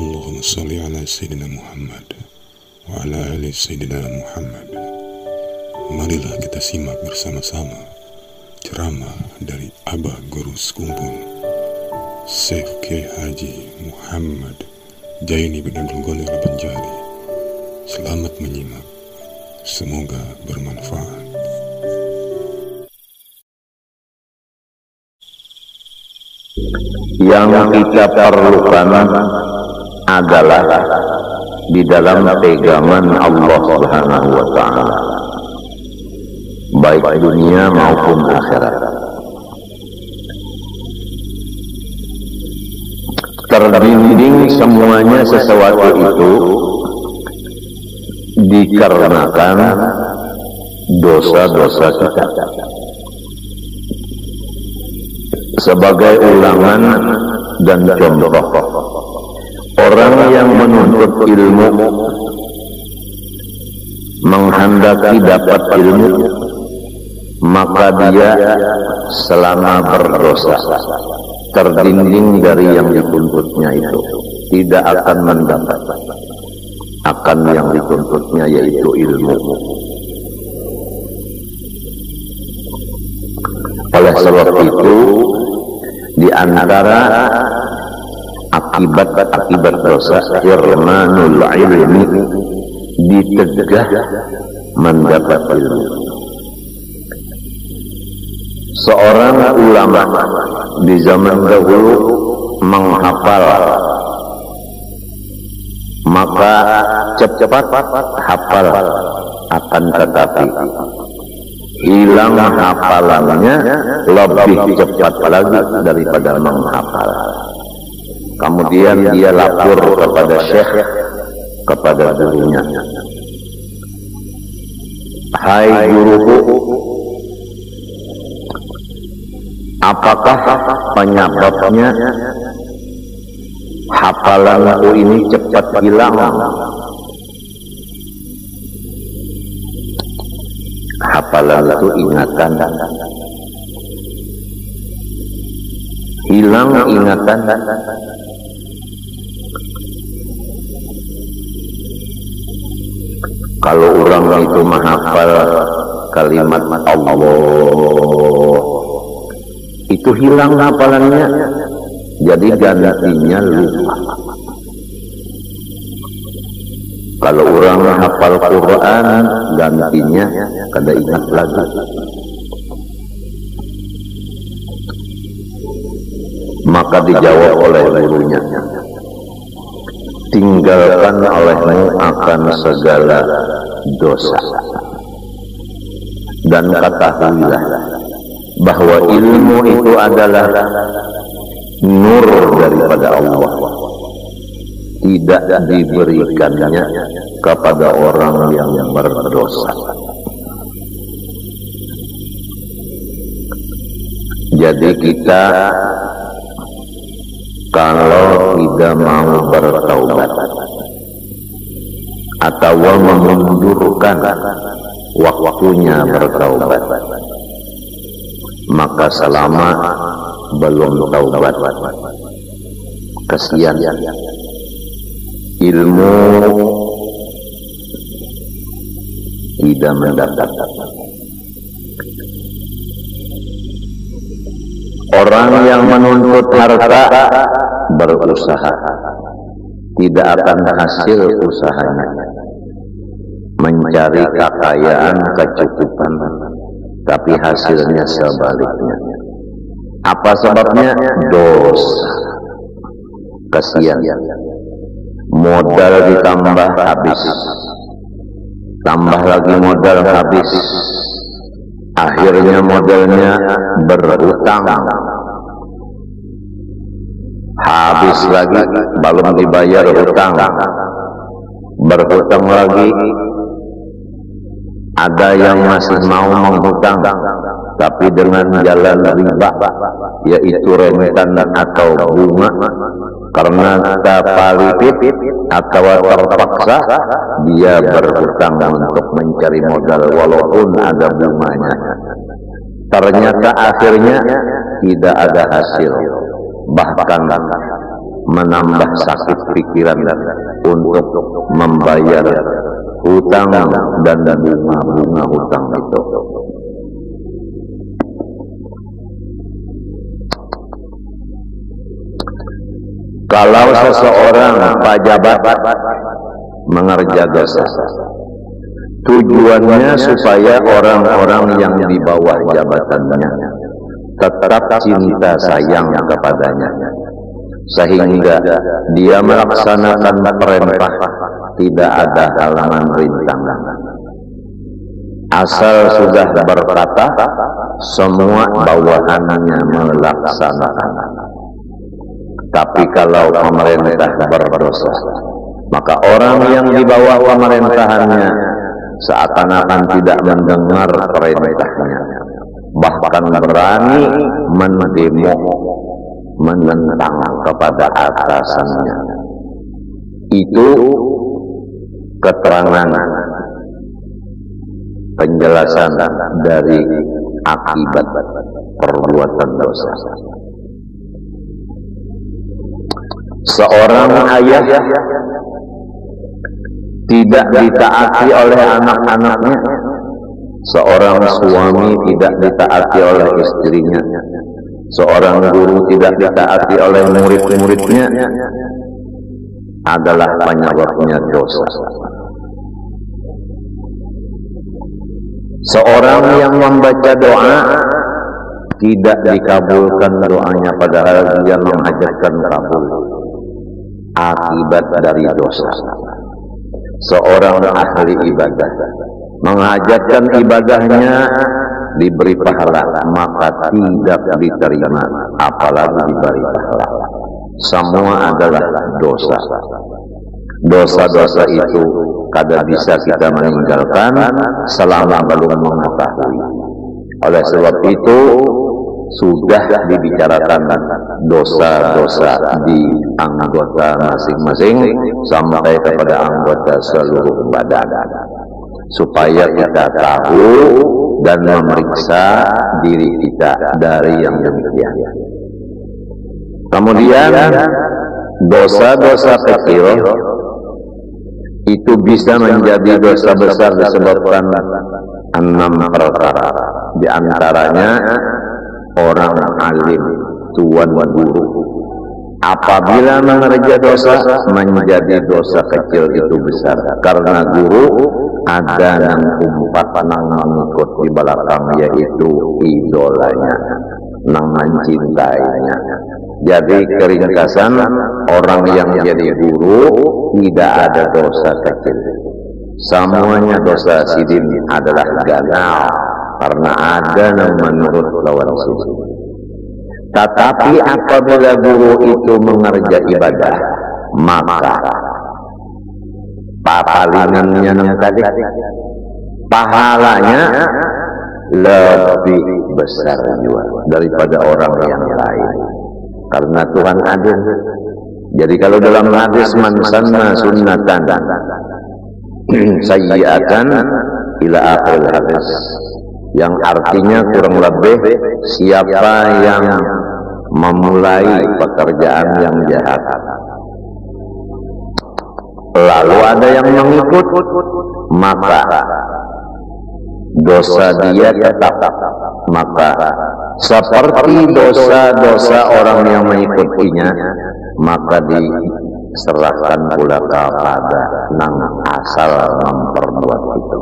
Allahumma salli ala Sayyidina Muhammad wa ala ali Sayyidina Muhammad. Marilah kita simak bersama-sama ceramah dari Abah Guru Sekumpul Syekh Kiai Haji Muhammad Jaini bin Abdul Ghani Al-Banjari. Selamat menyimak, semoga bermanfaat. Yang kita perlukan adalah di dalam pegangan Allah Subhanahu wa Ta'ala, baik dunia maupun akhirat. Terbimbing semuanya sesuatu itu dikarenakan dosa-dosa kita. Sebagai ulangan dan contoh, orang yang menuntut ilmu, menghendaki dapat ilmu, maka dia selama berdosa, terdinding dari yang dituntutnya itu, tidak akan mendapat akan yang dituntutnya, yaitu ilmu. Oleh sebab itu, di antara akibat dosa irmanul ilmi, ditegah mendapat ilmu. Seorang ulama di zaman dahulu menghafal, maka cepat hafal, akan tetapi hilang hafalannya lebih cepat lagi daripada menghafal. Kemudian dia lapor kepada syekh, kepada gurunya, "Hai guruku, apakah penyebabnya hafalanku ini cepat hilang?" Hafalan itu ingatan, hilang ingatan. Kalau orang itu menghafal kalimat Allah, itu hilang hafalannya, jadi gantinya lupa. Kalau orang hafal Quran, gantinya kada ingat lagi. Maka dijawab oleh gurunya, "Tinggalkan olehmu akan segala dosa, dan ketahuilah bahwa ilmu itu adalah nur daripada Allah, tidak diberikannya kepada orang yang berdosa." Jadi kita kalau tidak mau bertaubat atau memundurkan waktunya bertaubat, maka selama belum taubat, kasihan, ilmu tidak mendapat. Orang yang menuntut harta berusaha, tidak akan hasil usahanya, mencari kekayaan, kecukupan, tapi hasilnya sebaliknya. Apa sebabnya? Dosa. Kasihan, modal ditambah habis, tambah lagi modal habis, akhirnya modalnya berhutang, habis lagi belum dibayar hutang, berhutang lagi. Ada yang masih mau menghutang, tapi dengan jalan riba, yaitu rentetan atau bunga, karena terpalitit atau terpaksa dia berhutang untuk mencari modal walaupun ada bunganya. Ternyata akhirnya tidak ada hasil, bahkan menambah sakit pikiran untuk membayar hutang dan bunga-bunga hutang itu. Kalau seseorang pejabat mengerjakan dosa, tujuannya supaya orang-orang yang di bawah jabatannya tetap cinta sayang kepadanya, sehingga dia melaksanakan perintah tidak ada halangan rintangan. Asal sudah berkata, semua bawahannya melaksanakan. Tapi kalau pemerintah berdosa, maka orang yang di bawah pemerintahannya seakan-akan tidak mendengar perintahnya, bahkan berani mendemo, menentang kepada atasannya. Itu keterangan penjelasan dari akibat perbuatan dosa. Seorang ayah tidak ditaati oleh anak-anaknya, seorang suami tidak ditaati oleh istrinya, seorang guru tidak ditaati oleh murid-muridnya, adalah penyebabnya dosa. Seorang yang membaca doa tidak dikabulkan doanya padahal dia menghajatkan kabul, akibat dari dosa. Seorang ahli ibadah menghajatkan ibadahnya diberi pahala, maka tidak diterima apalagi diberi pahala. Semua adalah dosa. Dosa-dosa itu kada bisa kita meninggalkan selama belum mengetahui. Oleh sebab itu sudah dibicarakan dosa-dosa di anggota masing-masing sampai kepada anggota seluruh badan, supaya kita tahu dan memeriksa diri kita dari yang demikian. Kemudian dosa-dosa kecil itu bisa menjadi dosa besar disebabkan 6 perkara. Di antaranya orang alim, tuan guru, apabila mengerja dosa menjadi dosa kecil itu besar, karena guru ada yang umpat nang mengikut di belakang, yaitu idolanya, nang mencintainya. Jadi keringkasan, orang yang jadi guru tidak ada dosa kecil, semuanya dosa sidin adalah ganal, karena ada yang menurut lawan suci. Tetapi apabila guru itu mengerja ibadah, maka papalingannya yang tadi, pahalanya lebih besar juga daripada orang yang lain, karena Tuhan adil. Jadi kalau dalam hadis man sanna sunnatan sayyi'atan ila akhir hadis, yang artinya kurang lebih siapa yang memulai pekerjaan yang jahat lalu ada yang mengikut, maka dosa dia tetap, maka seperti dosa-dosa orang yang mengikutinya, maka diserahkan pula kepada nang asal memperbuat itu.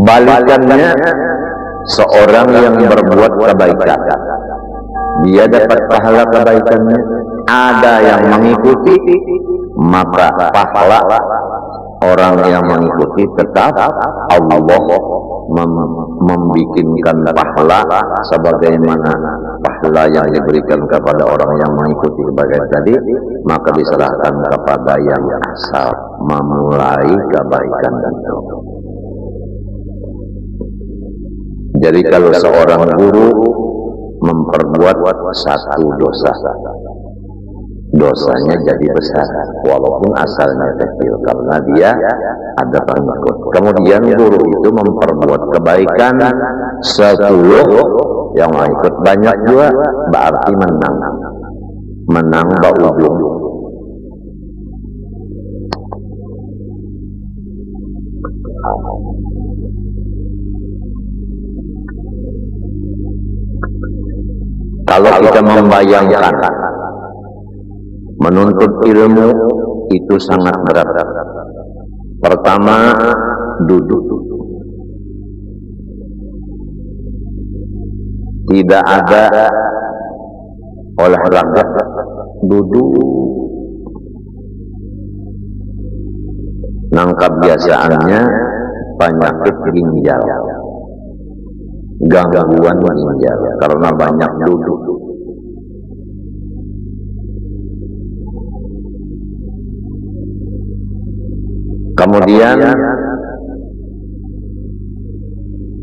Balikannya, seorang yang berbuat kebaikan, dia dapat pahala kebaikannya. Ada yang mengikuti, maka pahala orang yang mengikuti tetap Allah membikinkan pahala sebagaimana pahala yang diberikan kepada orang yang mengikuti kebaikan tadi, maka diserahkan kepada yang asal memulai kebaikan itu. Jadi kalau seorang guru memperbuat satu dosa, dosanya jadi besar walaupun asalnya kecil karena dia ada pengikut. Kemudian guru itu memperbuat kebaikan 10, yang ikut banyak juga berarti menang ujung. Kalau kita membayangkan menuntut ilmu itu sangat berat. Pertama, duduk. Tidak ada olahraga, duduk. Nangkap biasaannya penyakit ginjal, gangguan ginjal karena banyak duduk. Kemudian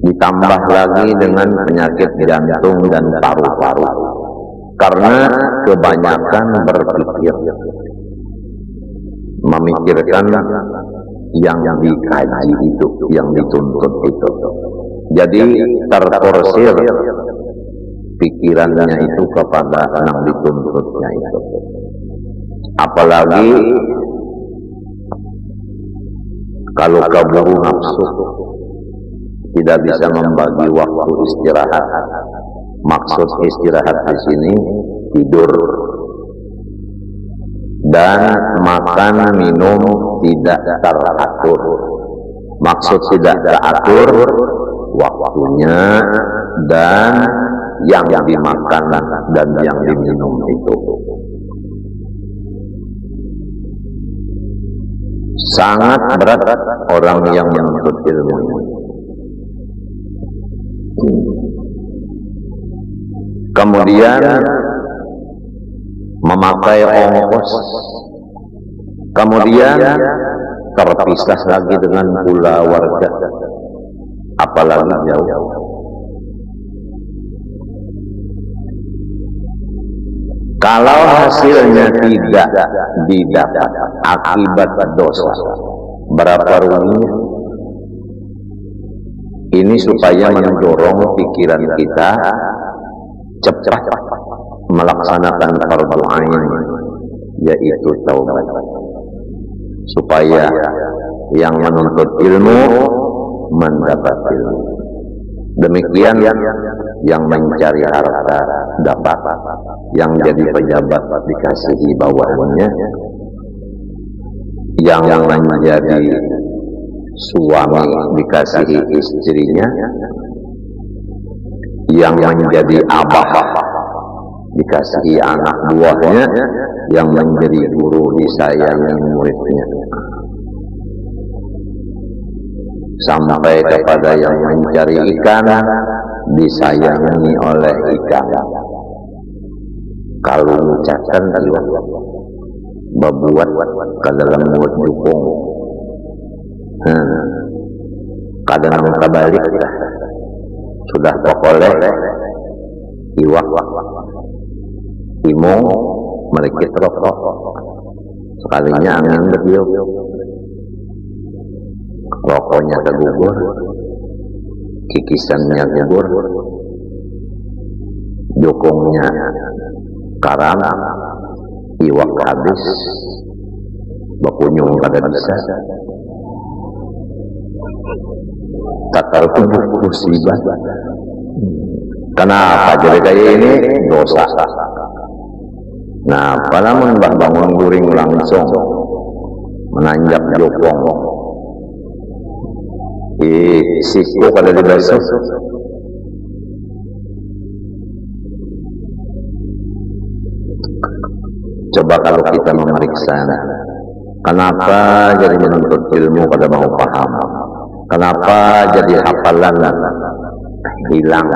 ditambah lagi dengan penyakit jantung dan paru-paru karena kebanyakan berpikir, memikirkan yang dikaji itu, yang dituntut itu. Jadi terporsir pikirannya itu kepada yang dituntutnya itu. Apalagi kalau keburu nafsu, tidak bisa membagi waktu istirahat. Maksud istirahat di sini tidur dan makan minum tidak teratur. Maksud tidak teratur waktunya dan yang dimakan dan yang diminum itu. Sangat berat orang yang menuntut ilmu ini. Kemudian memakai ongkos, kemudian terpisah lagi dengan pula warga, apalagi jauh. Kalau hasilnya tidak didapat akibat dosa, berapa ruginya? Ini supaya mendorong pikiran kita cepat melaksanakan fardu ain, yaitu taubat, supaya yang menuntut ilmu mendapat ilmu. Demikian yang mencari harta dapat, yang jadi pejabat dikasihi bawahannya, yang menjadi suami dikasihi istrinya, yang menjadi abah dikasihi anak buahnya, yang menjadi guru disayangi muridnya, sampai kepada yang mencari ikan disayangi oleh ikan. Kalau mengucapkan juga berbuat ke dalam buat jukung, kadang kebalik lah. Sudah pokoleh iwak timung merikit rokok, sekalinya angin bertiup, rokoknya tergugur, kikisannya gugur, jukungnya karam, iwak habis, bakunyung kada bisa, takar tubuh musibah. Kenapa jadi kayak ini? Dosa. Nah, pada bangun guring langsung menanjak jokong, siku kada dibasuh. Coba kalau kita memeriksa, kenapa jadi menuntut ilmu kada mau paham? Kenapa jadi hafalan hilang?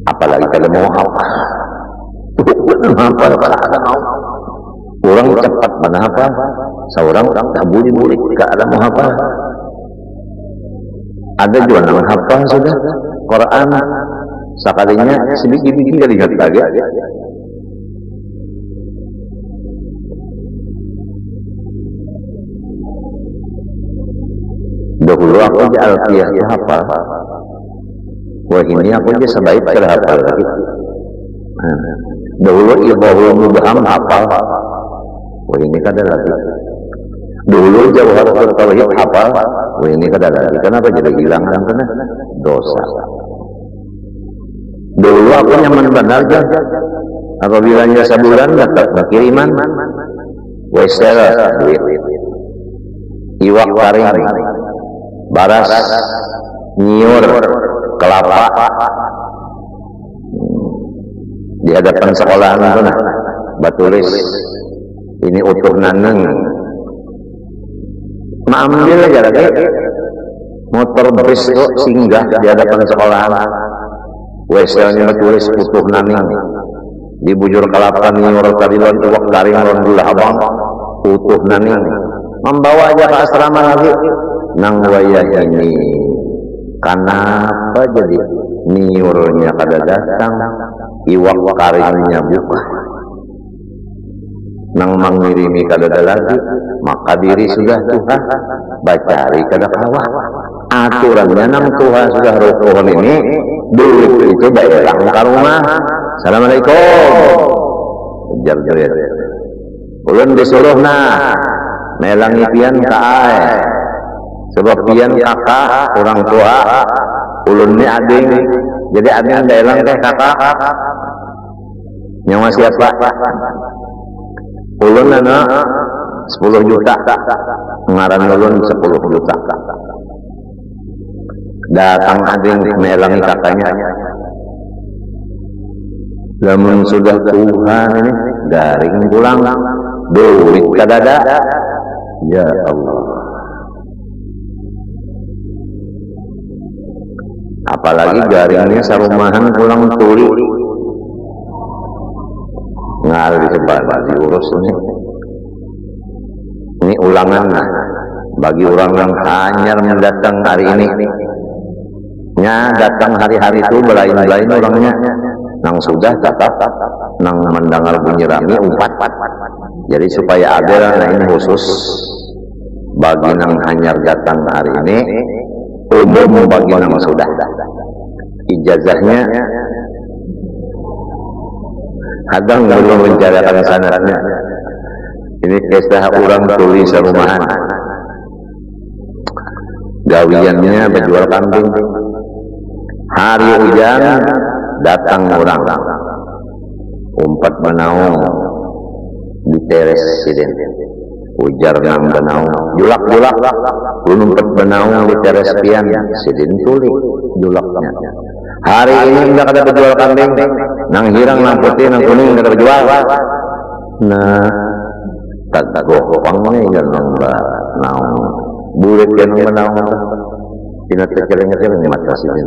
Apalagi kada mau hafal. Orang cepat menghafal, seorang tak boleh gak ada menghafal. Ada juga yang menghafal sudah Quran sekalinya sedikit-sedikit lihat lagi. Dahulu aku aja alfiah hafal. Wah ini aku aja sebaik terhafal lagi. Dahulu ibahul mubham hafal. Wah ini kada lagi. Dulu jawharatul tauhid hafal. Wah ini kada lagi. Kenapa jadi hilang dan kena dosa? Dulu aku nyaman benar aja. Apabila jasa bulan dapat kiriman, wesel duit, iwak taring, baras, nyiur, kelapa, di hadapan sekolahan itu nah, batulis, ini utuh naneng, ambil aja lagi, motor bis itu singgah di hadapan sekolahan, weselnya batulis utuh naneng. Di bujur kelapa niur tadilan uwak taring ron gula abang utuh naning membawa aja ke asrama lagi nang wayah ini kenapa jadi niurnya kada datang iwak taringnya buka nang mengirimi kada lagi maka diri sudah Tuhan bacari kada kawa aturannya nang Tuhan sudah rukun ini duit itu bayaran ke rumah. Assalamualaikum. Ujar duit. Ulun disuruh nah melangi pian kae. Sebab pian kakak orang tua, ulun ni ading. Jadi ading daelang teh kakak. Nyawa siapa? Ulun ana 10 juta. Ngaran ulun 10 juta. Datang ading melangi kakaknya. Lamun sudah Tuhan ini garing pulang duit kadada ya Allah apalagi garingnya sarumahan pulang tuli ngali sebar diurus ini ulangan nah bagi orang yang hanya mendatang hari ini nya datang hari-hari itu belain-belain orangnya nang sudah tetap nang mendengar bunyi rami umpat jadi supaya ada nah ini khusus bagi nang hanyar datang hari ini umum bagi nang sudah ijazahnya kadang belum menjadikan sanadnya ini kisah orang tulis rumahan gawiannya berjual kambing hari hujan datang orang umpat benaung di teres siden ujar nang benaung julak umpat benaung di teres pian siden tulik julaknya hari ini tidak ada berjual kambing nang hirang nang putih nang kuning tidak berjual nah tak gohongnya ya nang benaung bulit yang benaung tina terkeleng-keleng mata siden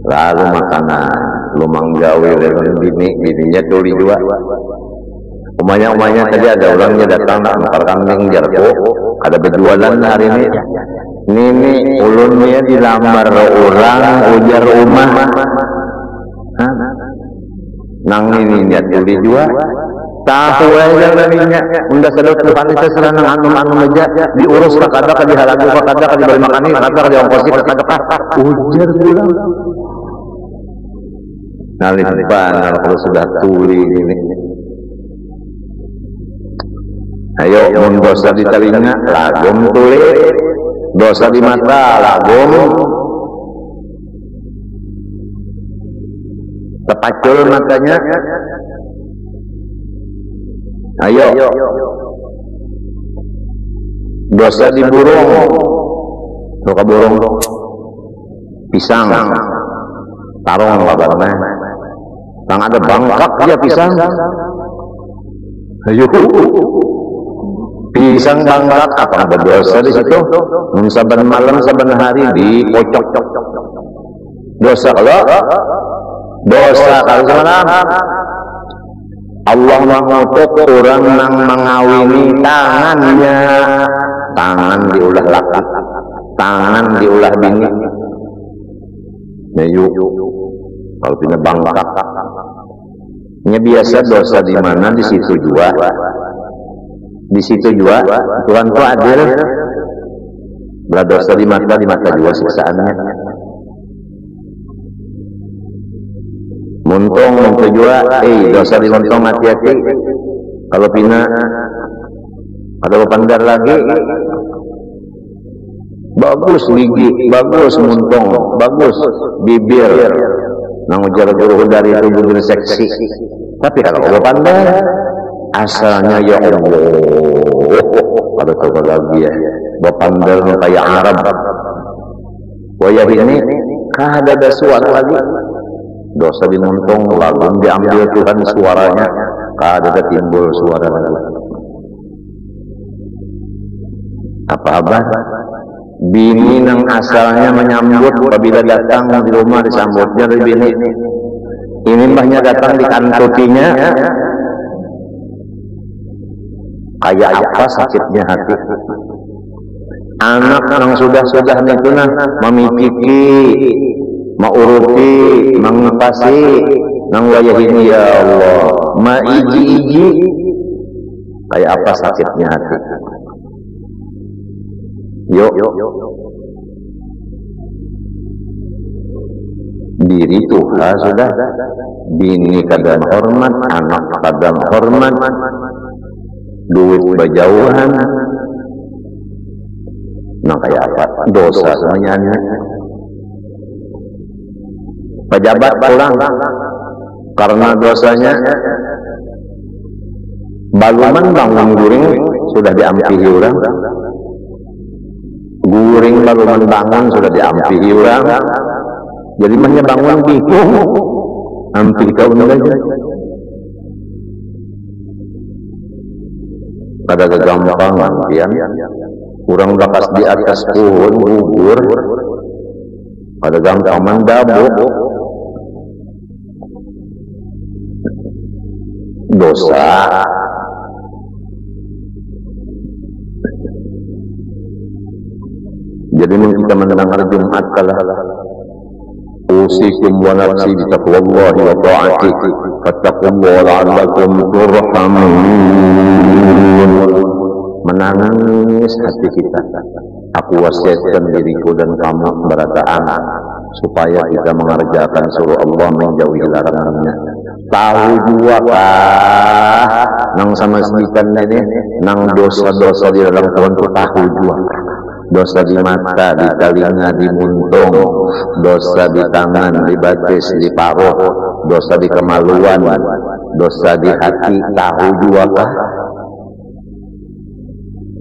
lalu makanan lumang gawe dengan bininya tuli juga umanya tadi ada orangnya datang nak nakar kambing jarko ada berjualan hari ini ulunnya dilamar orang ujar rumah nang ini dia tuli juga tahu aja naninya unda sedot Tuhan itu serana anu aja diurus kakada di halagu kakada di bari makani kakada di ongkosi kakada ujar pulang nalipan kalau sudah tuli ini ayo mun dosa di telinga lagom tuli dosa di mata lagom tepacul matanya ayo dosa di burung doka burung pisang tarong kabarnya Bang ada bangkak dia pisang. Ayo. Pisang bangkak apa berdosa di situ? Saban malam saban hari dikocok. Dosa kalau dosa kalau semalam Allah mengutuk orang yang mengawini tangannya, tangan diulah laki, tangan diulah bini. Meyu kalau punya bangkak, nya biasa dosa di mana di situ juga, di situ juga Tuhan tuh adil. Belah dosa di mata juga siksaannya. Muntung juga, dosa di muntung hati-hati. Kalau pina, ada pandar lagi, bagus gigi, bagus muntung, bagus bibir, nang ujar guru dari tubuh seksi. Tapi kalau pandar, asalnya ya Allah, ada coba lagi ya, bapandar kayak Arab. Wayah ini, ada suara lagi. Dosa dimuntung, lalu diambil Tuhan suaranya, ada timbul suara lagi. Apa-apa? Bini yang asalnya menyambut apabila datang di rumah disambutnya dari bini. Ini mbahnya datang dikantutinya. Kayak apa sakitnya hati? Anak yang sudah-sudah itu nah memiliki, mauruti, mengipasi, nang wayah ini ya Allah, maiji-iji, kayak apa sakitnya hati? Yuk, diri Tuhan sudah, bini kadang hormat, anak kadang hormat, duit berjauhan, nah kayak apa? Dosa semuanya. Pejabat pulang karena dosanya, baluman bangun guring sudah diampihi orang, guring baluman bangun sudah diampihi orang, jadi mahnya bangun bingung, ampih kau aja. Pada kegampang ampian, kurang bakas di atas pohon gugur, pada gampang mendabuk. Dosa. Jadi kita mendengar Jumat kalah. Usikum wa nafsi bi taqwallahi wa ta'atihi fattaqullaha la'allakum turhamun. Menangis hati kita. Aku wasiatkan diriku dan kamu berataan supaya kita mengerjakan suruh Allah, menjauhi larangannya. Tahu juga kah nang sama sedikan ini nang dosa-dosa di dalam Tuhan itu tahu juga. Dosa di mata, di telinga, di muntung, dosa di tangan, di batis, di paruh, dosa di kemaluan, dosa di hati, tahu juga kah?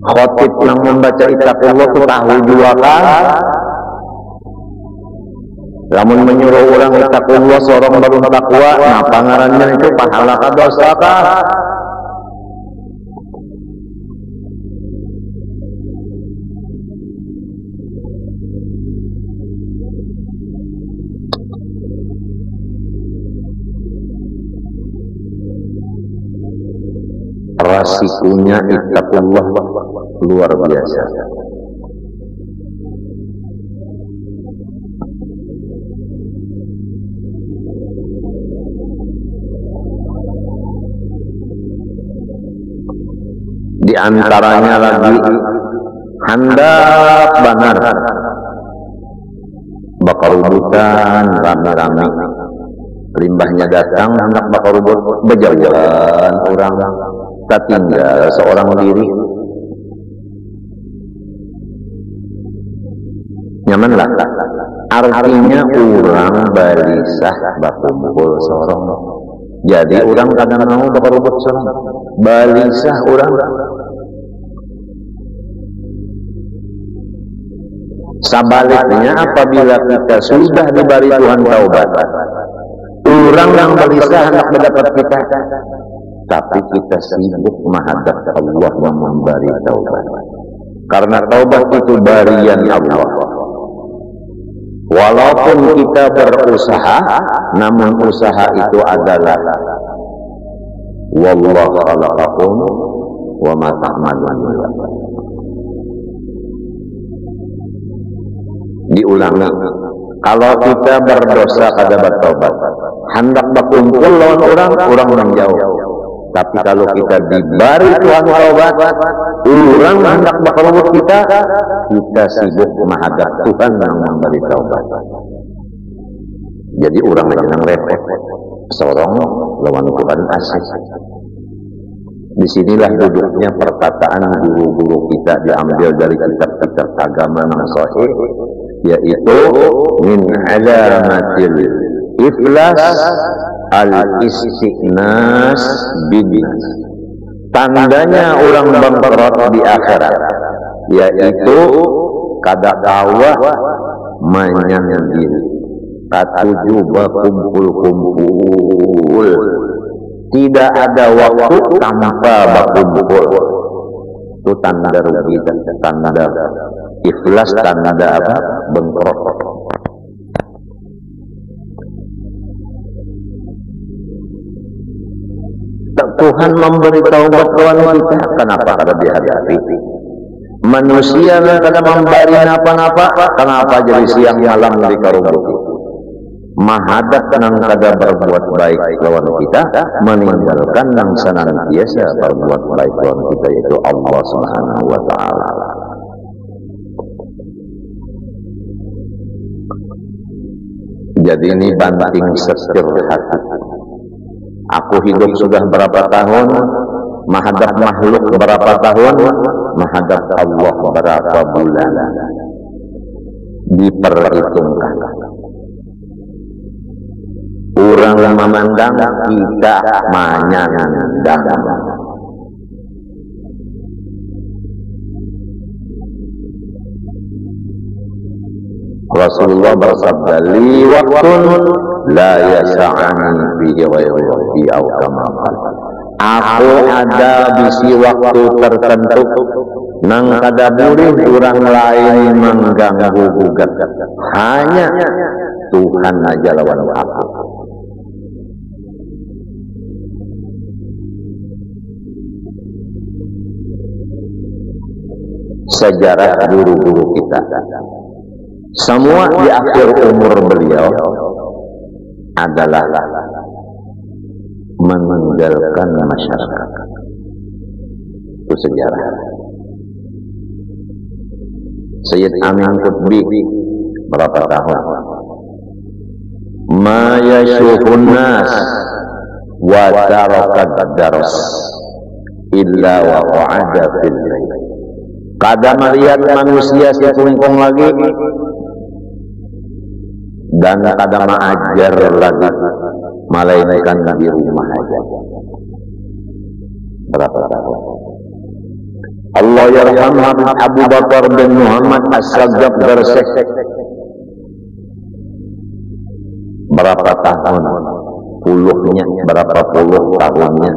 Khotib yang membaca ittaqullah itu tahu juga kah? Namun menyuruh orang ittaqullah seorang baru takwa, nah pangarannya itu pahala ka dosa kah? Rasikunya ittaqullah luar biasa. Di antaranya lagi hendak benar bakar rebutan rame-rame, limbahnya datang hendak bakar rebut berjauhan orang, tak tinggal seorang diri. Nyamanlah, artinya orang balisah bakumpul seorang. Jadi orang kadang mau bakar rebut seorang, balisah orang. Sebaliknya apabila kita sudah diberi Tuhan taubat, orang yang balisah hendak mendapat kita, tapi kita sibuk menghadap Allah yang memberi taubat. Karena taubat itu barian Allah. Walaupun kita berusaha, namun usaha itu adalah wallahu khalaqakum wa ma ta'malun. Diulangi, kalau kita berdosa kada bertobat, hendak berkumpul lawan orang menjauh. Tapi kalau kita diberi Tuhan taubat, orang hendak berbuat kita sibuk menghadap Tuhan yang memberi taubat. Jadi orang yang repot, sorong lawan Tuhan asik. Disinilah duduknya perkataan guru-guru kita diambil dari kitab-kitab agama yang sahih, yaitu min alamatil iflas al-istighnas bin-nas. Tandanya orang bangkrut di akhirat, yaitu kada tawa menyendiri, katuju berkumpul-kumpul. Tidak ada waktu tanpa berkumpul. Itu tanda rugi, tanda iflas, tanda apa? Bangkrut. Tuhan memberi taubat kawan kita, kenapa kada dihadapi? Manusia kada memberi apa-apa, kenapa jadi siang malam di karubuti? Mahadap nang kada berbuat baik lawan kita, meninggalkan nang senantiasa berbuat baik lawan kita, yaitu Allah Subhanahu wa taala. Jadi ini banting setir hati. Aku hidup sudah berapa tahun, menghadap makhluk berapa tahun, menghadap Allah berapa bulan. Diperhitungkan. Orang memandang, kita menyandang. Rasulullah bersabda, li waktun la yasa'ani fihi ghairuhu aw kama qala. Aku ada bisi waktu tertentu nang kada boleh orang lain mengganggu gugat, hanya Tuhan aja lawan aku. Sejarah guru-guru kita, semua di akhir umur beliau adalah meninggalkan masyarakat. Itu sejarah. Sayyid Amin Qutbi berapa tahun? Ma yashuhun nas wa tarakat daras illa wa qa'ada fil lail. Kada melihat manusia sekungkung lagi dan kada mengajar lagi, melainkan di rumah aja. Berapa tahun? Allah yarham Abu Bakar bin Muhammad As-Sagab Bersek. Berapa tahun? Puluhnya, berapa puluh tahunnya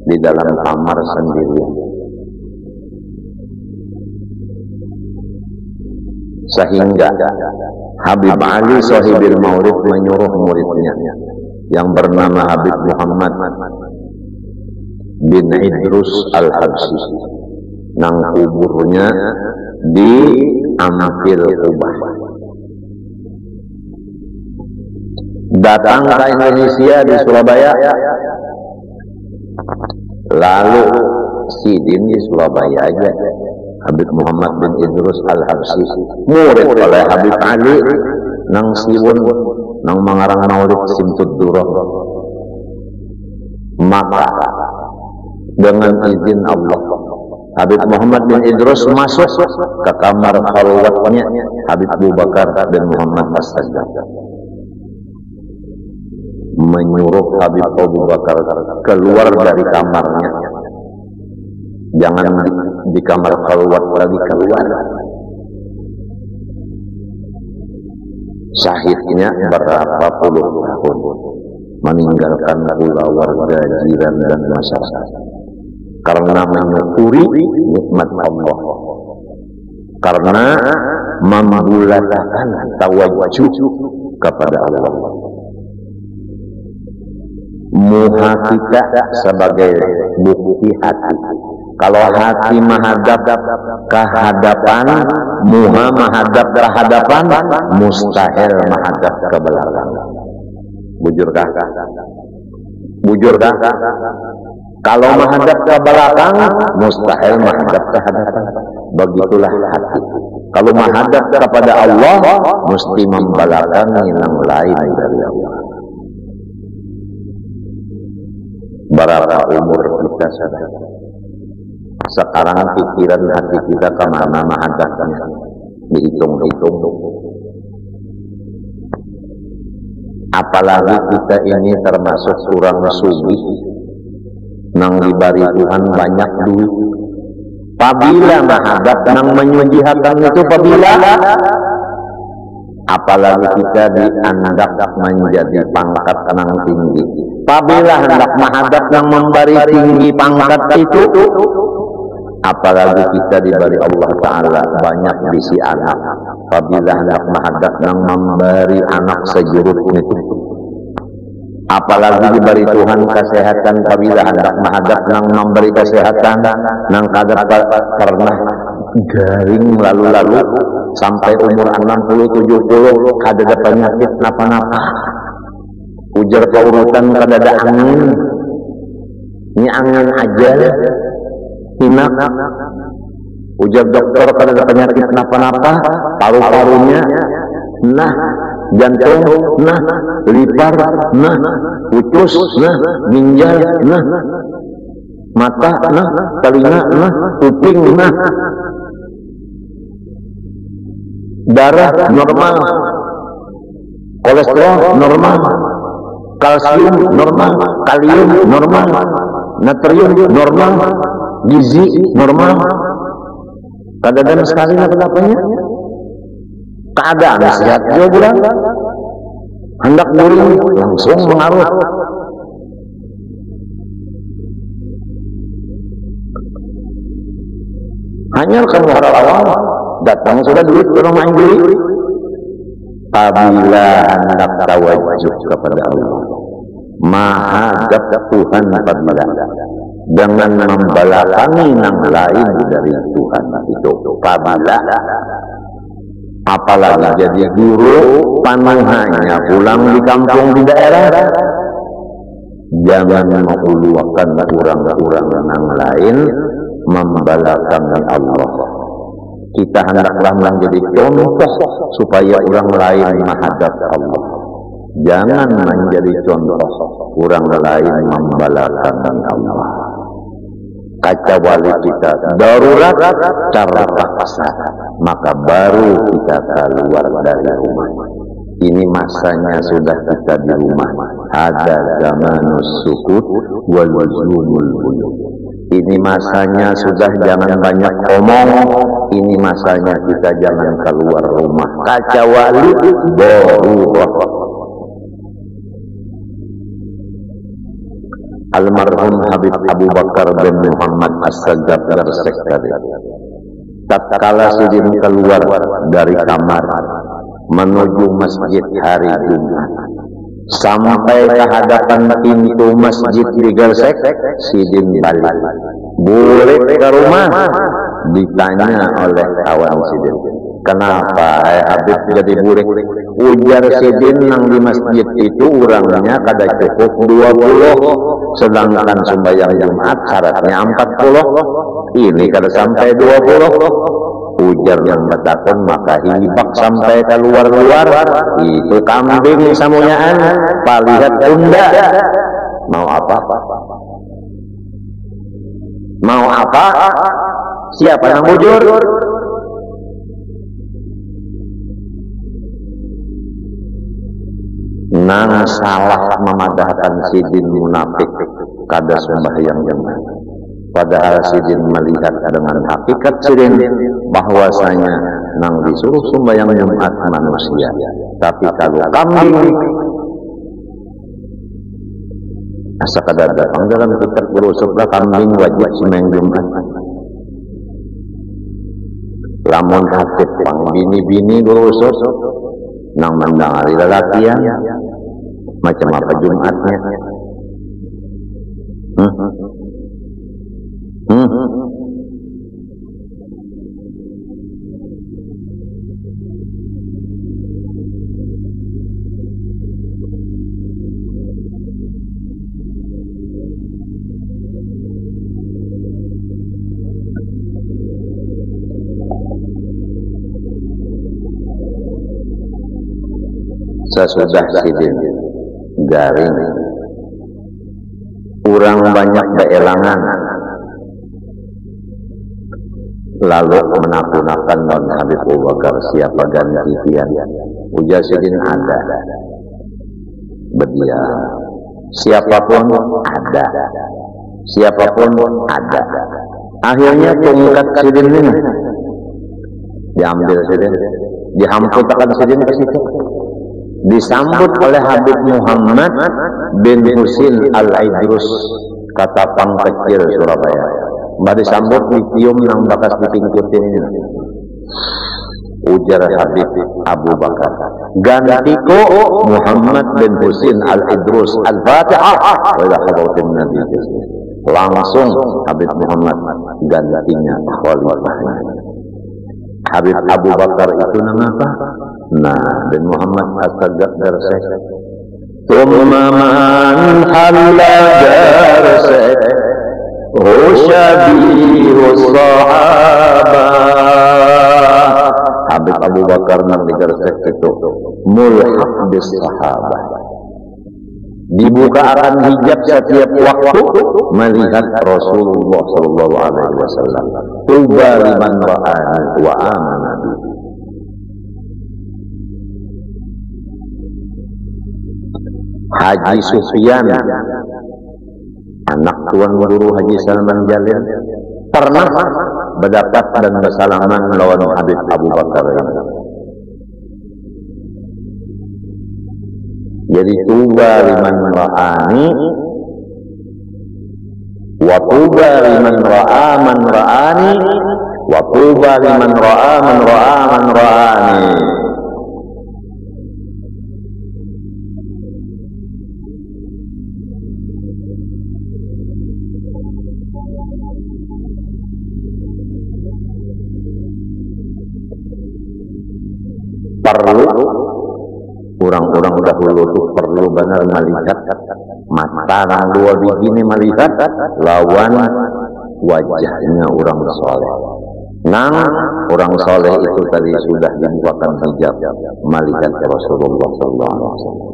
di dalam kamar sendirian. Sehingga Habib Ali Sahibil Maulid menyuruh muridnya yang bernama Habib Muhammad bin Idrus Al-Habsyi, nang kuburnya diambil ubah. Datang ke Indonesia di Surabaya, lalu sidin di Surabaya aja. Habib Muhammad bin Idrus Al-Habsyi murid oleh Habib Ali nang siwun nang mengarang maulid Simtud Durrah. Maka dengan izin Allah, Habib Muhammad bin Idrus masuk ke kamar khalwatnya Habib Abu Bakar bin Muhammad As-Sagab, menyuruh Habib Abu Bakar keluar dari kamarnya. Jangan di kamar khalwat lagi, keluar. Syahidnya berapa puluh tahun, meninggalkan pula warga jiran dan masyarakat, karena menyukuri nikmat Allah, karena membulatkan tawajuh kepada Allah. Muha kita sebagai bukti hati. Kalau hati menghadap ke hadapan, muha menghadap ke hadapan, mustahil menghadap ke belakang. Bujurkah? Bujurkah? Kalau menghadap ke belakang, mustahil menghadap ke hadapan. Begitulah hati. Kalau menghadap kepada Allah, mesti membelakangi yang lain dari Allah. Berapa umur kita sudah? Sekarang pikiran hati kita kemana menghadapnya? Dihitung-hitung. Apalagi kita ini termasuk orang sugih, nang diberi Tuhan banyak duit. Apabila menghadap nang menyujihakan itu apabila, apalagi kita dianggap menjadi pangkat nang tinggi. Apabila hendak menghadap nang memberi tinggi pangkat itu, apalagi kita diberi Allah Ta'ala banyak bisi anak. Apabila hendak menghadap nang memberi anak sejurut itu, apalagi diberi Tuhan kesehatan. Apabila hendak menghadap nang memberi kesehatan, nang kadar pernah garing lalu-lalu sampai umur 60-70 kada ada penyakit napa-napa. Ujar keurutan kada ada angin. Ini angin aja hinak. Ujar dokter kada ada penyakit napa-napa, paru-parunya nah, jantung nah, lipar nah, ucus nah, ginjal nah, mata nah, telinga nah, kuping nah, darah normal, kolesterol normal, kalsium normal, kalium normal, natrium normal, gizi normal. Kadang-kadang sekali kenapanya? Keadaan sehat dia bilang, hendak guling langsung mengaruh. Hanya kamu harap awal datang sudah duit ke rumah duit. Apabila hendak tawajuh kepada Allah, menghadap Tuhan apabila dengan membelakangi yang lain dari Tuhan itu. Apabila apalagi jadi guru panuhannya pulang di kampung di daerah, jangan menguluakan orang-orang yang lain membelakangi Allah. Kita hendaklah menjadi contoh supaya orang lain menghadap Allah. Jangan menjadi contoh orang lain membelakangi Allah. Kecuali kita darurat cara paksa, maka baru kita keluar dari rumah. Ini masanya sudah kita di rumah. Ada zamanus sukut wal wazumul buyut. Ini masanya sudah jangan banyak omong. Ini masanya kita jangan keluar rumah. Kecuali darurat. Almarhum Habib Abu Bakar bin Muhammad As-Sajjad Ar-Sekari tatkala Sidin keluar dari kamar menuju masjid hari Jumat, sampai ke hadapan pintu masjid di Gersek, Sidin balik. Boleh ke rumah? Ditanya oleh kawan Sidin, kenapa Habib jadi burik? Ujar Sidin nang di masjid itu orangnya kada cukup 20, sedangkan sembahyang Jumat syaratnya 40. Ini kada sampai 20. Ujar yang bertakon, maka hibak sampai keluar-luar. Itu kambing samunyaan, palihat tunda. Mau apa? Mau apa? Siapa yang bujur? Nang salah memadahkan Sidin munafik kada sembahyang Jumat. Padahal Sidin melihat dengan hakikat Sidin bahwasanya nang disuruh sembahyang Jumat manusia. Tapi kalau kambing asa kada datang dalam kitab berusuklah kambing wajib sembahyang Jumat. Lamun hatib pang bini-bini berusuk nang mendangari lelakian macam apa Jumatnya? sesudah sidin garing kurang banyak beelangan lalu menakut-nakan non Habib Abu Bakar siapa ganti pian ujar sidin ada berdiam siapapun ada akhirnya tongkat sidin ini diambil sidin dihamputkan sidin ke situ disambut oleh Habib Muhammad bin Husin Al-Idrus Katapang Kecil Surabaya bari sambut ditium nang bakas dipingkutin ujar Habib Abu Bakar gantiku Muhammad bin Husin Al-Idrus Al-Fatihah wa ila hadratin Nabi langsung Habib Muhammad gantinya khalifahnya Habib Abu Bakar itu nama apa? Nah, bin Muhammad As-Sagaf Darsek Thumma man halla darsek Husyabihu sahabah Habib Abu Bakar nang di Darsek itu mulhaq bis sahabah dibuka akan hijab setiap waktu melihat Rasulullah sallallahu alaihi wasallam. Tuba liman ra'ani wa amana bi. Haji Sufyan, anak tuan guru Haji Salman Jalil, pernah berdapat dan bersalaman melawan Habib Abu Bakar ini. Jadi tuba liman ra'ani wa tuba liman ra'a man ra'ani wa tuba liman ra'a man ra'a man ra'ani. Perlu orang-orang dahulu itu perlu benar melihat mata orang dua begini melihat lawan wajahnya orang soleh. Nang orang soleh itu tadi sudah dibukakan hijab melihat Rasulullah Sallallahu Alaihi Wasallam.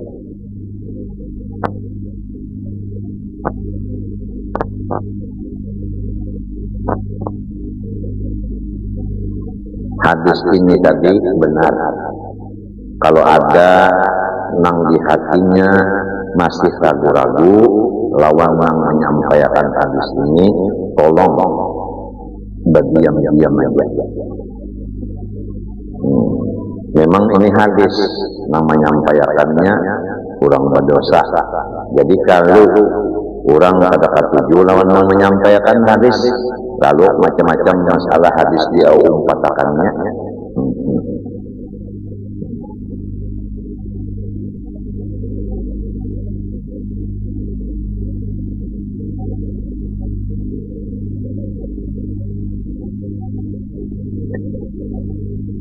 Hadis ini tadi benar. Kalau ada nang di hatinya masih ragu-ragu lawan yang menyampaikan hadis ini, tolong berdiam-diam aja. Memang ini hadis nang menyampaikannya kurang berdosa. Jadi kalau orang ada ketujuh lawan yang menyampaikan hadis, lalu macam-macam masalah hadis dia umpatakannya.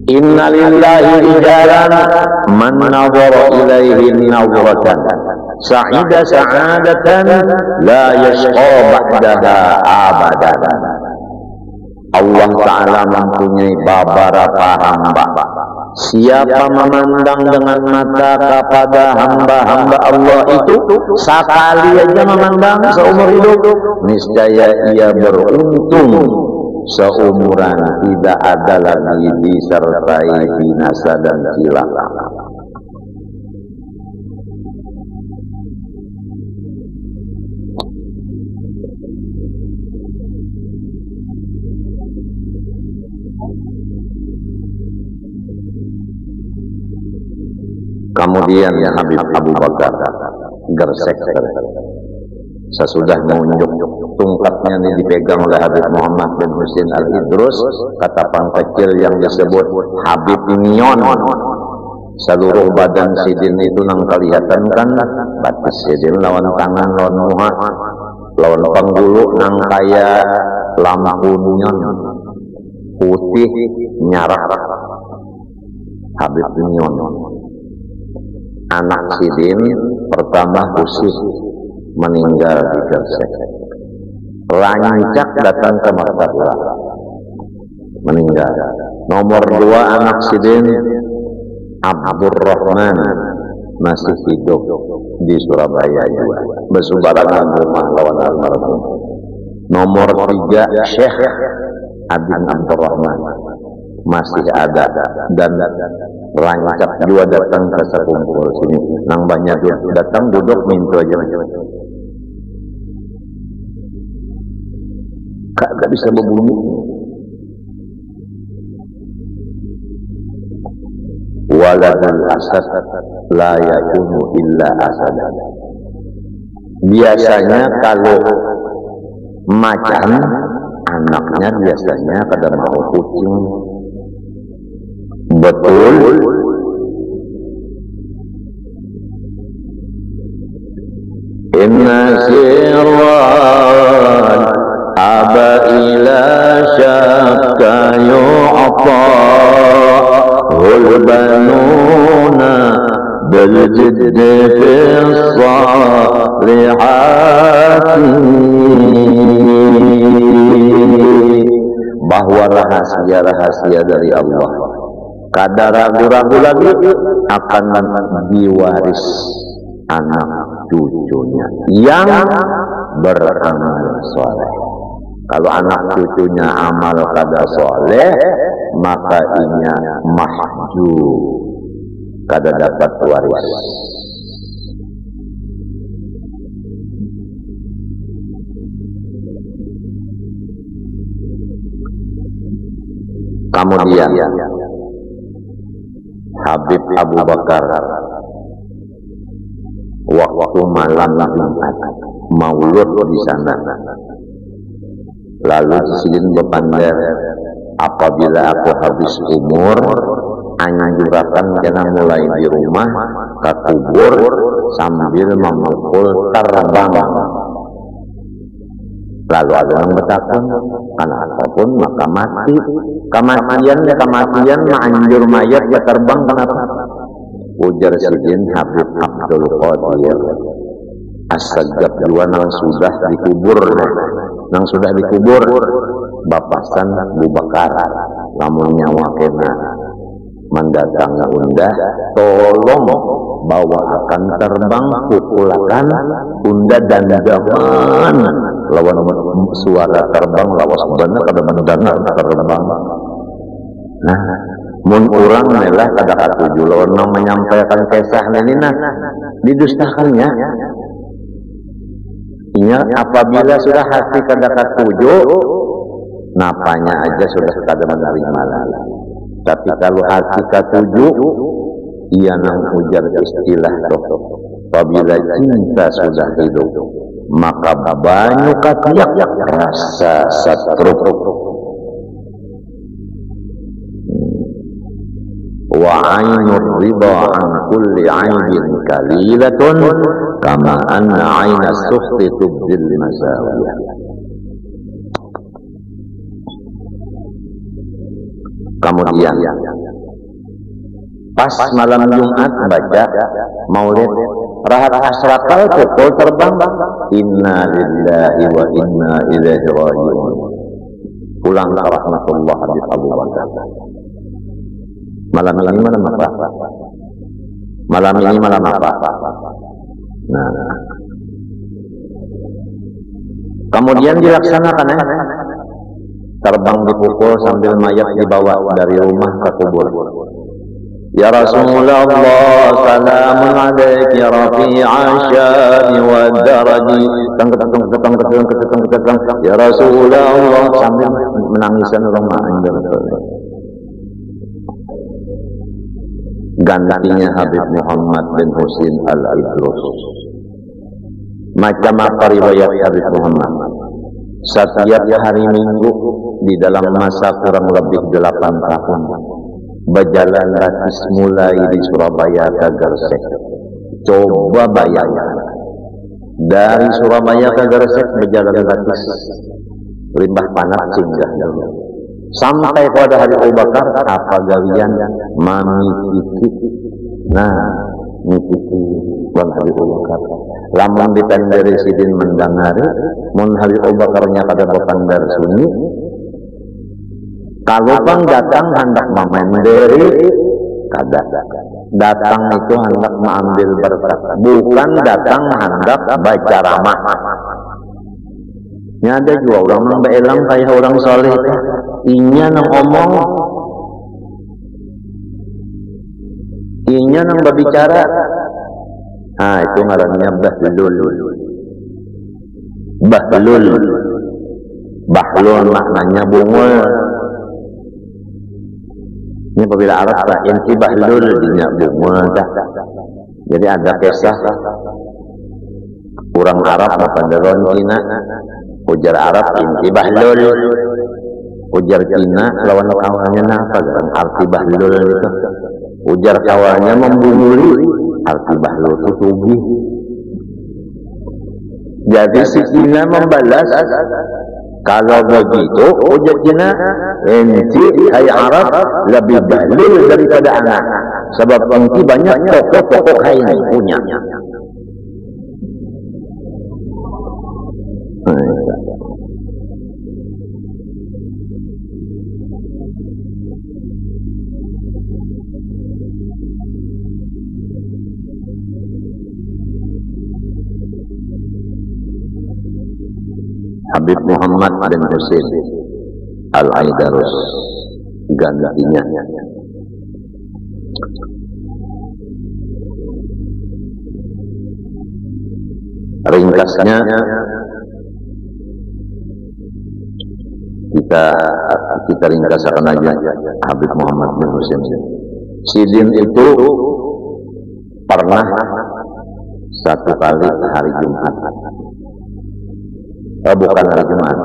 Inna lillahi rijalan man nadhara ilaihi nadratan sa'ida sa'adatan la yashqa ba'daha abadan. Allah Ta'ala mempunyai beberapa hamba. Siapa memandang dengan mata kepada hamba-hamba Allah itu sekali aja memandang seumur hidup, niscaya ia beruntung seumuran, tidak ada lagi disertai binasa dan celaka. Kemudian ya Habib Abu Bakar gersek sesudah menunjuk tungkatnya ini dipegang oleh Habib Muhammad bin Husin Al-Idrus, katapang kecil yang disebut Habib Mion. Seluruh badan sidin itu nang kelihatan kan, batas sidin lawan tangan lawan muha lawan panggulu nang kaya lampu nion putih nyarah. Habib Mion anak sidin pertama Husin meninggal di Gersek. Lancak datang ke Martapura meninggal. Nomor 2 anak sidin Abdurrahman masih hidup di Surabaya juga. Bersebarangan rumah lawan almarhum. Nomor 3 Syekh Adin Abdurrahman masih ada dan rancak juga datang ke sekumpul sini. Nang banyak datang duduk minta aja. Kagak bisa berbunyi. Waladul asad la yakunu illa asad. Biasanya kalau macan anaknya biasanya kada mau kucing. Betul. Inna sirran aba ila syakka yu'ta banuna bil jiddi fis salihati. Bahwa rahasia-rahasia dari Allah kada ragu-ragu lagi akan diwaris anak cucunya yang beramal soleh. Kalau anak cucunya amal kada soleh, maka inya mahjub, kada dapat waris. Kemudian Habib Abu Bakar waktu malam Jumat maulud di sana, lalu sidin bepander, apabila aku habis umur anjurakan kena mulai di rumah ke kubur sambil memukul terbang. Lalu ada yang bertakun, anak pun maka mati. Kematian menganjur mayat ya terbang kenapa? Ujar sidin Habib Abdul Qadir, as-sajab dua nang sudah dikubur, bapasan Abu Bakar, lamun nyawa kena mendatangi undah, tolong bawa akan terbang pukulakan undah dan zaman lawan suara terbang lawas bener kada mendengar terbang. Nah, mun urang melah kada katuju lawan menyampaikan kisah ini nah didustakannya. Iya, apabila sudah hati kada katuju, napanya aja sudah kada menerima lagi. Tapi kalau hati katuju, ia nang ujar istilah doh. Apabila cinta sudah hidup, maka banyak katiak rasa satruk. Wa ainur ridha an kulli aibin kalilatun kama anna aina suhti tubdil masawiyah. Kemudian pas malam Jumat baca maulid rahat asrakal pukul terbang, inna lillahi wa inna ilaihi raji'un, pulang ke rahmatullah Habib Abu Bakar. Malam ini malam apa? Malam ini malam apa? Nah, kemudian dilaksanakan terbang dipukul sambil mayat dibawa dari rumah ke kubur. Ya Rasulullah, salamun alaik ya rafi'a syani wa daraji. Ketang. Ya Rasulullah, sambil menangisan orang ma'anjur. Gantinya Habib Muhammad bin Husin Al-Idrus. Macam apa riwayat Habib Muhammad? Setiap hari Minggu di dalam masa kurang lebih 8 tahun berjalan ratis mulai di Surabaya ke Gresik. Coba bayangkan dari Surabaya ke Gresik berjalan ratis limbah panas singgah sampai pada hari Abu Bakar apa galian mami kiki. Nah, miki wan hari Abu Bakar lamun ditandari sidin mendangari mun hari Abu Bakarnya kada berpandar sunyi. Kalau bang datang hendak memain dari kada Datang itu hendak mengambil berkat, bukan datang hendak baca ramah. Ini ada juga orang yang berelang kayak orang soleh, inya nang omong, inya nang berbicara. Ah, itu ngarannya bahlul. Bahlul maknanya bungul. Ini apabila Arab tak inti bahlul dinya bungul dah. Jadi ada kisah orang Arab pada Cina, ujar Arab inti bahlul, ujar Cina lawan kawannya apa kan arti bahlul itu, ujar kawannya membunguli, arti bahlul itu sugih. Jadi si Cina membalas, kalau begitu ujar Cina, enti hai Arab lebih bahlul daripada anak, sebab enti banyak pokok-pokok kain punya. Habib Muhammad bin Husain Al-Aidarus gantinya. Ringkasnya kita ringkaskan aja Habib Muhammad bin Husain. Sidin itu pernah satu kali hari Jumat. Bukan hari Jumat.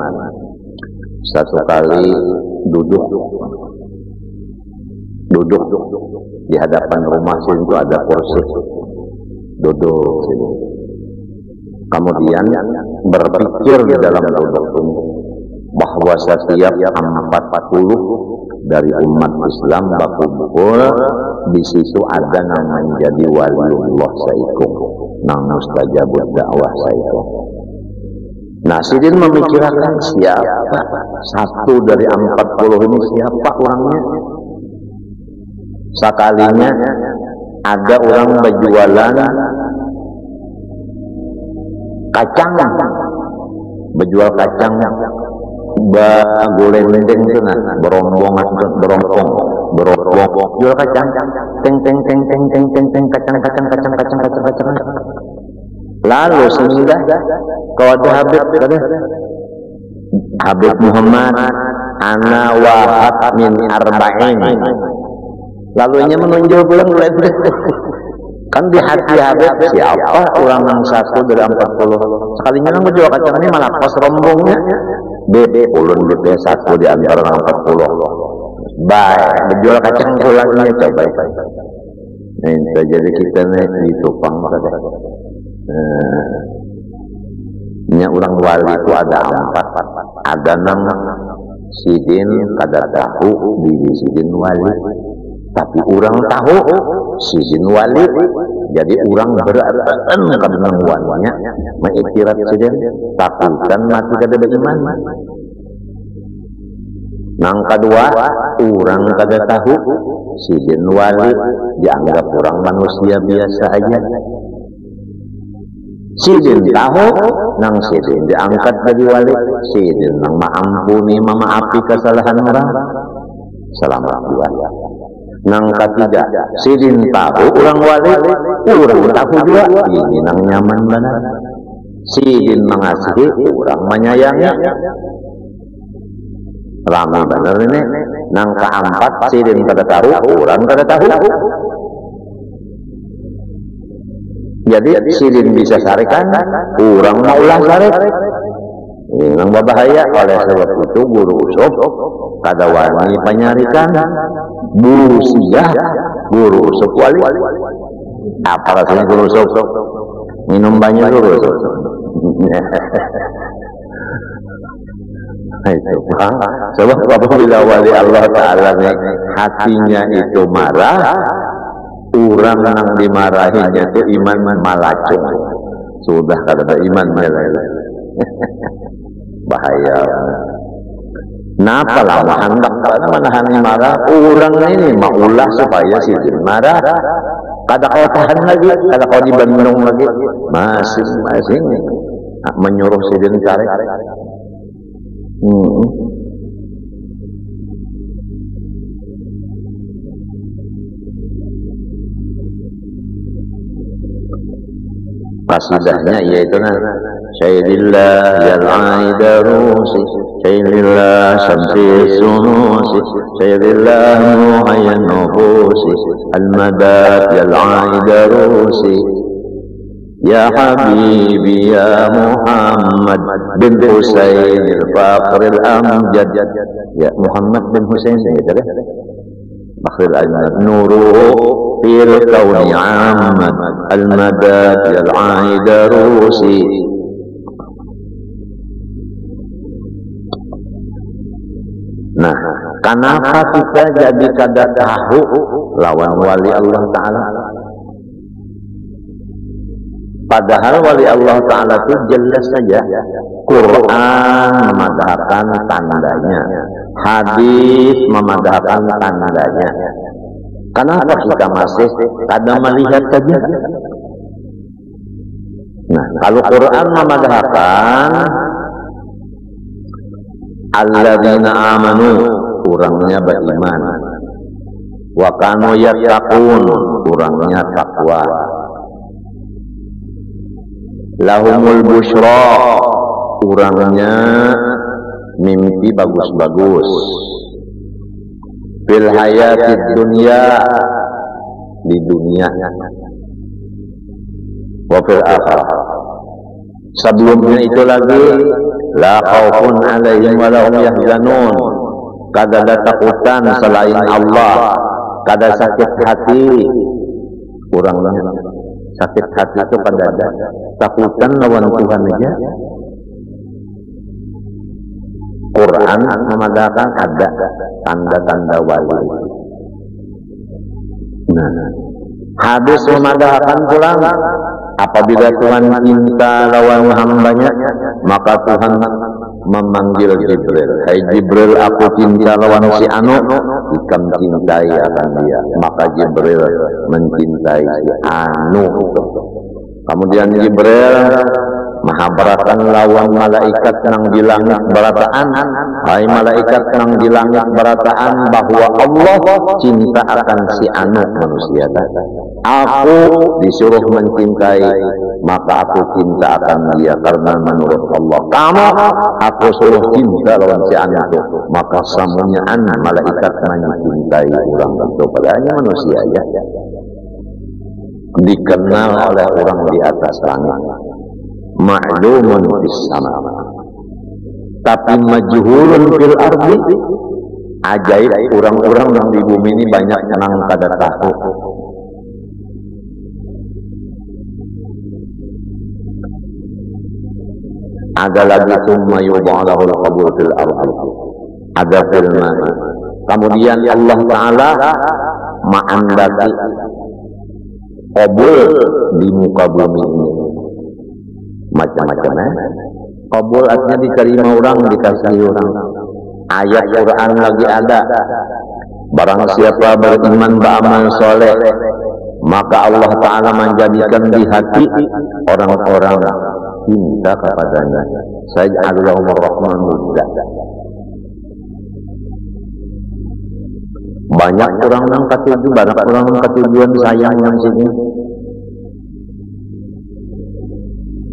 Satu kali duduk di hadapan rumah sini itu ada kursi. Duduk sini. Kemudian berpikir di dalam duduk ini bahwa setiap 40 dari umat Islam berkumpul di situ ada yang menjadi waliullah saikum, nang mustajabud dakwah saikum. Nah, Sidin memikirkan siapa satu dari 40 ini, siapa orangnya. Sekalinya ada orang berjualan kacang, berjual kacang bagulendeng sana, berombong, jual kacang, teng kacang. Lalu sehingga kau ada Habib Muhammad ana wahab min arba'in. Lalu nya menunjuk pulang kan di hati Habib siapa orang yang satu dari 40. Sekalinya nang berjual kacang ini malah pas rombongnya bebe ulun bebe satu di antara 40. Baik berjual kacang pulangnya coba. Nah, jadi kita nih di Tupang saja. Nya orang wali itu ada 4, ada 6 Sidin kada tahu di Sidin wali, tapi orang tahu Sidin wali. Jadi orang beratan karena walinya mengiktirat Sidin, takutkan mati kada beriman. Nang kedua orang kada tahu Sidin wali, dianggap orang manusia biasa aja. Sidin tahu, nang Sidin diangkat dari wali, Sidin nang maampuni, memaapi kesalahan orang selama wali. Nang ketiga, Sidin tahu orang wali, orang tahu juga, ini nang nyaman benar. Sidin mengasihi, orang menyayangi. Ramai benar ini. Nang keempat, Sidin kada tahu, orang kada tahu. Jadi Sidin bisa sarikan, orang maulah sarik. Ini yang berbahaya. Oleh sebab itu guru usop kada wani penyarikan busiah guru usop wali. Apa rasanya guru usop? Minum banyak guru usop. Itu sebab apabila wali Allah Ta'ala hatinya itu marah, orang yang dimarahinya itu iman malacung. Sudah kada ada iman meleleh. Bahaya. Napa lama hendak menahan marah orang ini maulah supaya si jin marah. Kada kau tahan lagi, kada kau dibendung lagi, masing-masing menyuruh si jin tarik. Qasidahnya yaitu Sayyidillah yal aidarusi Sayyidillah syamsi sunusi Sayyidillah muhayyan nufusi al-madad yal aidarusi Ya Habibi ya Muhammad bin Husain al-Faqr al-Amjad Ya Muhammad bin Husain gitu ya Fakhr al-Amjad Nuruhu fil kauni Ahmad al-madad yal aidarusi Nah, kenapa kita jadi kada tahu lawan wali Allah Ta'ala? Padahal wali Allah Ta'ala itu jelas saja Quran memadahkan tandanya, hadis memadahkan tandanya. Kenapa kita masih kada melihat saja? Nah, kalau Quran memadahkan alladzina amanu, orangnya beriman, wa kanu yattaqun, orangnya takwa, lahumul busyra, orangnya mimpi bagus-bagus, fil hayatid dunya, di dunia, wa fil akhirah. Sebelumnya itu lagi la khaufun alaihim wa lahum yahzanun, kada ada takutan selain Allah, kada sakit hati. Kurangnya sakit hati itu kada ada, takutan lawan Tuhan aja. Quran memadahkan ada tanda-tanda wali. Nah, hadis memadahkan pulang. Apabila Tuhan cinta lawan hambanya, maka Tuhan memanggil Jibril. Hai Jibril, aku cinta lawan si Anu, ikam cintai akan dia. Maka Jibril mencintai si Anu. Kemudian Jibril mahabarakan lawan malaikat nang di langit berataan. Hai malaikat nang di langit berataan bahwa Allah cinta akan si Anu manusia. Aku disuruh mencintai, maka aku cinta akan dia karena menurut Allah. Kamu aku suruh cinta lawan si Anu itu, maka semuanya malaikat mencintai orang itu. Padahal manusia ya dikenal oleh orang di atas langit, ma'lumun fis sama, tapi majhulun fil ardi. Ajaib orang-orang yang di bumi ini banyak yang kada tahu. Ada lagi summa yudha'alahu al-qabul fil ardi, ada fil ma'i. Kemudian Allah Ta'ala ma'andaki qabul di muka bumi ini macam-macam. Qabul artinya diterima orang, dikasihi orang. Ayat Quran lagi ada, barang siapa beriman beramal soleh, maka Allah Ta'ala menjadikan di hati orang-orang cinta kepadanya. Saj'alahum ar-Rahman wudda. Banyak orang yang ketujuh, banyak orang yang ketujuan sayang yang sini.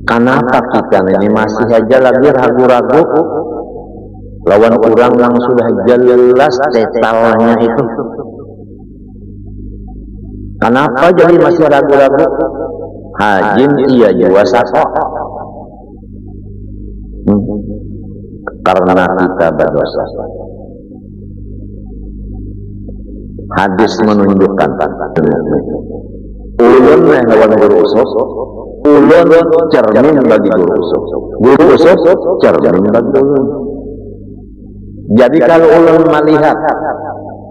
Kenapa kita ini masih saja lagi ragu-ragu lawan orang yang sudah jelas detailnya itu? Kenapa jadi masih ragu-ragu? Hajin iya jiwa sako. Karena kita berdosa. Hadis menunjukkan ulun lawan guru usul, ulun cermin bagi guru usul, guru usul cermin bagi ulun. Jadi kalau ulun melihat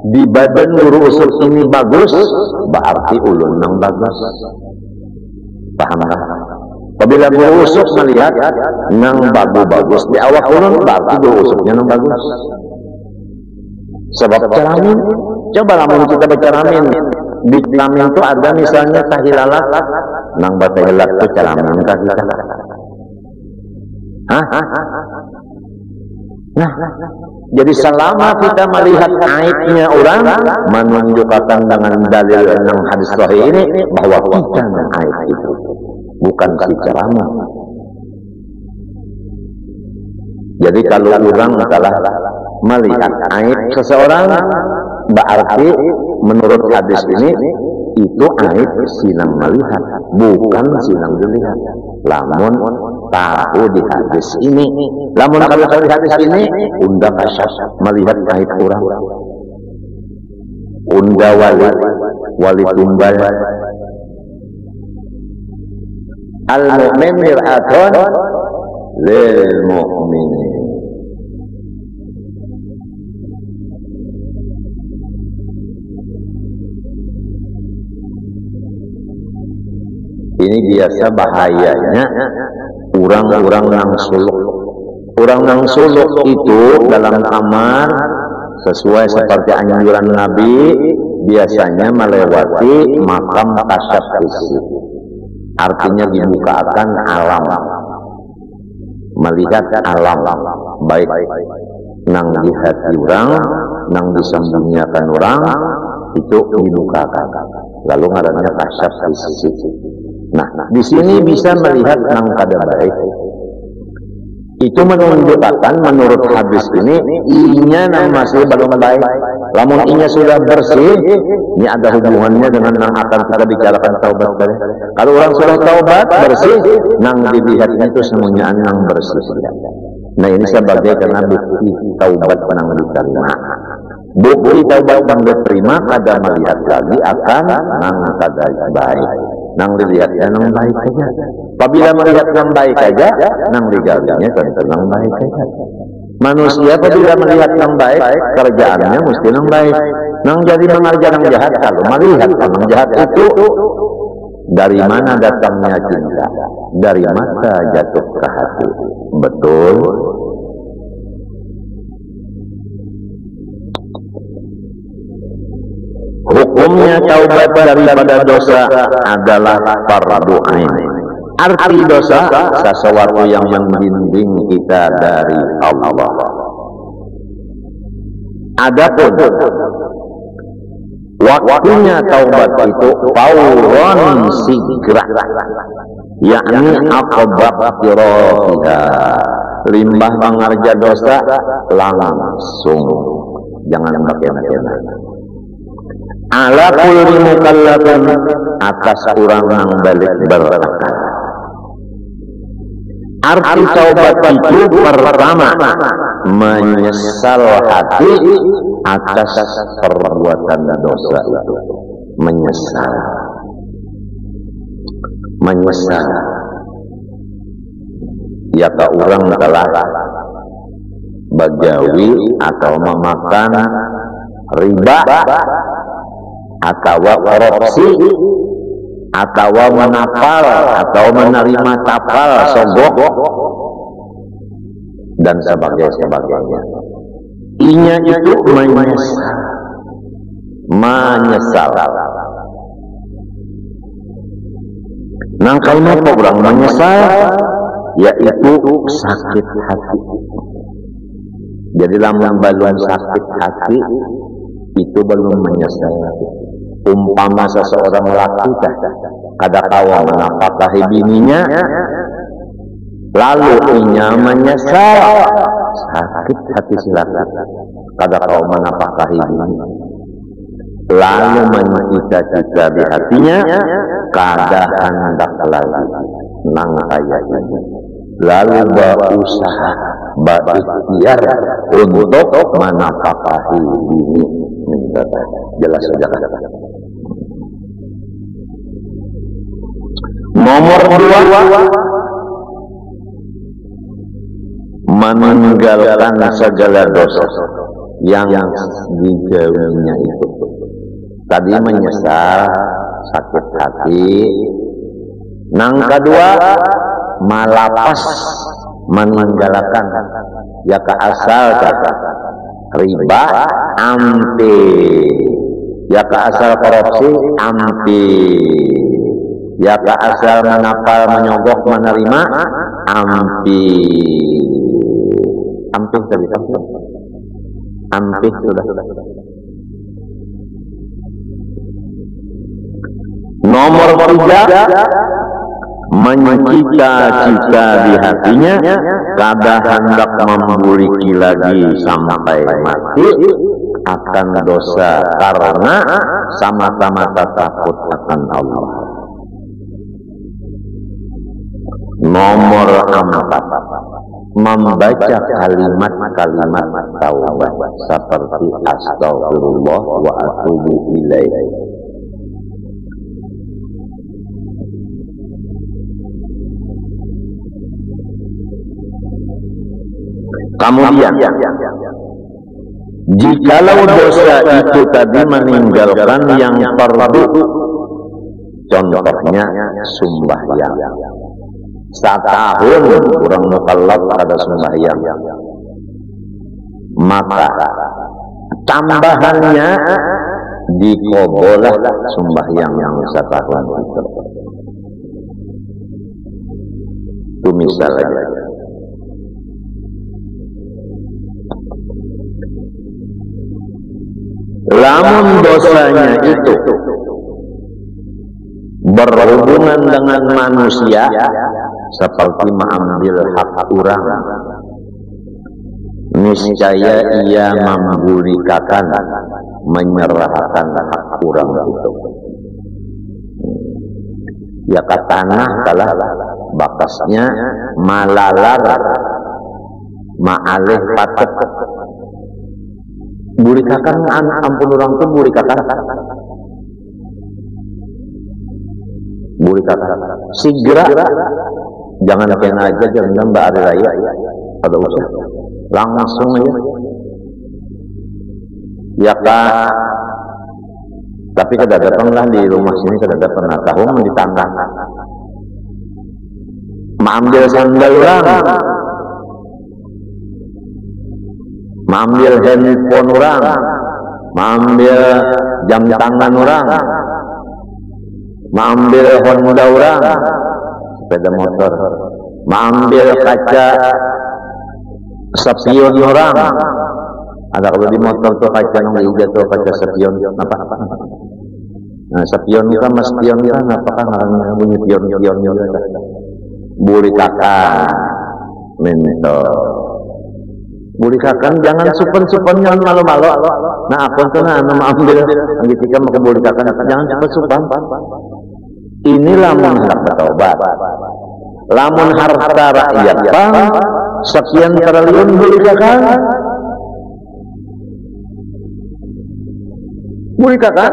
di badan guru usul ini bagus, berarti ulun yang bagus. Paham tak? Apabila guru usul melihat yang bagus-bagus di awak ulun, berarti guru usulnya yang bagus. Sebab ceramin, coba lamun kita berceramin, di ceramin itu ada misalnya tahilalat, nang batahilat itu ceramin kah kita? Hah? Nah, jadi selama kita melihat aibnya orang, menunjukkan dengan dalil yang hadis sahih ini bahwa kita yang aib itu, bukan si ceramah. Jadi kalau orang telah melihat aib seseorang, berarti menurut hadis ini itu aib sinang melihat, bukan sinang dilihat. Lamun tahu di hadis ini, lamun kalau tahu di hadis ini, unda kasyaf melihat aib orang, unda wali tumbal. Al mu'min mir'atun lil mu'min. Ini biasa bahayanya orang-orang nang suluk. Orang nang suluk itu dalam kamar sesuai seperti anjuran Nabi biasanya melewati makam kasyaf fisik. Artinya dibukakan alam, melihat alam baik nang di hati orang, nang disembunyikan orang itu dibukakan. Lalu ngarannya kasyaf fisik. Nah, di sini bisa melihat nang kada baik. Itu menunjukkan menurut hadis ini inya nang masih belum baik. Lamun inya sudah bersih, ini ada hubungannya dengan nang akan kita bicarakan taubat tadi. Kalau orang sudah taubat bersih, nang dilihat itu semuanya nang bersih. Nah, ini sebagai karena bukti taubat nang diterima. Bukti taubat nang diterima kada melihat lagi akan nang kada baik. Nang dilihatnya nang baik saja. Apabila melihat nang baik saja, nang digalinya tentu nang baik saja. Manusia apabila melihat nang baik, kerjaannya mesti nang baik. Nang jadi mengerjakan nang jahat, kalau melihat nang jahat itu dari mana datangnya cinta? Dari mata jatuh ke hati. Betul. Hukumnya taubat daripada dosa adalah fardu ain. Arti dosa sesuatu yang membimbing kita dari Allah. Adapun waktunya taubat itu fauron sigra, yakni aqbah qirafiha, limbah mengerja dosa langsung, jangan bagaimana. Ala kulli mukallafin, atas orang yang balik berakal. Arti taubat itu pertama menyesal hati atas perbuatan dosa itu. Menyesal. Ya ke orang telah bagawi atau memakan riba atau korupsi atau menapal atau menerima tapal sogok dan sebagainya. Inya itu menyesal. Nang kalimat orang menyesal yaitu sakit hati. Jadi lamun balun sakit hati itu belum menyesal. Umpama seseorang laki kada tahu menapakahi bininya, lalu inya menyesal, sakit hati silakan. Kada tahu menapakahi bininya, lalu mencita-cita di hatinya, kada hendak lagi nang kayaknya, lalu berusaha berikhtiar untuk menapakahi bini. Jelas saja. Nomor 2, meninggalkan segala dosa yang digawinya itu. Tadi menyesal, sakit hati. Nang kedua, malapas, meninggalkan, ya ke asal kata. riba ampi, ya ke asal korupsi ampi, ya ke asal menapal menyogok menerima ampi. Ampi tadi ampi sudah. Nomor 3, mencita-cita di hatinya kada hendak memiliki lagi sampai mati akan dosa karena semata-mata takut akan Allah. Nomor 4, membaca kalimat-kalimat taubat seperti astagfirullah wa atubu ilaih. Kemudian, jikalau dosa itu tadi meninggalkan yang fardu, contohnya sembahyang, setahun kurang mukallaf pada sembahyang, maka tambahannya dikobolah sembahyang yang setahun itu. Itu misalnya. Lamun dosanya itu berhubungan dengan manusia seperti mengambil hak orang, niscaya ia membulikakan, menyerahkan hak orang itu. Ya ke tanah kalah bakasnya malalar ma'alih patet bulikakan ampun orang tuh bulikakan segera, jangan kena aja jangan mbak hari raya pada usah langsung aja ya kak. Tapi kada datanglah di rumah sini, kada datang tahu di tangan mengambil sandal orang, mengambil handphone orang, mengambil jam tangan orang, mengambil Honda orang, sepeda motor, mengambil kaca spion orang. Ada kalau di motor tuh kaca yang hijau tuh kaca spion apa? Nah, spion kan mas spion kan apa kan namanya bunyi spion juga. Bulikakan, mentor. Bulikakan jangan supen-supen jangan malu-malu. Nah, aku tuh nama ambil ketika mau bulikakan jangan supen-supen. Inilah menghadap bertobat. Lamun harta rakyat bang sekian triliun bulikakan. Bulikakan.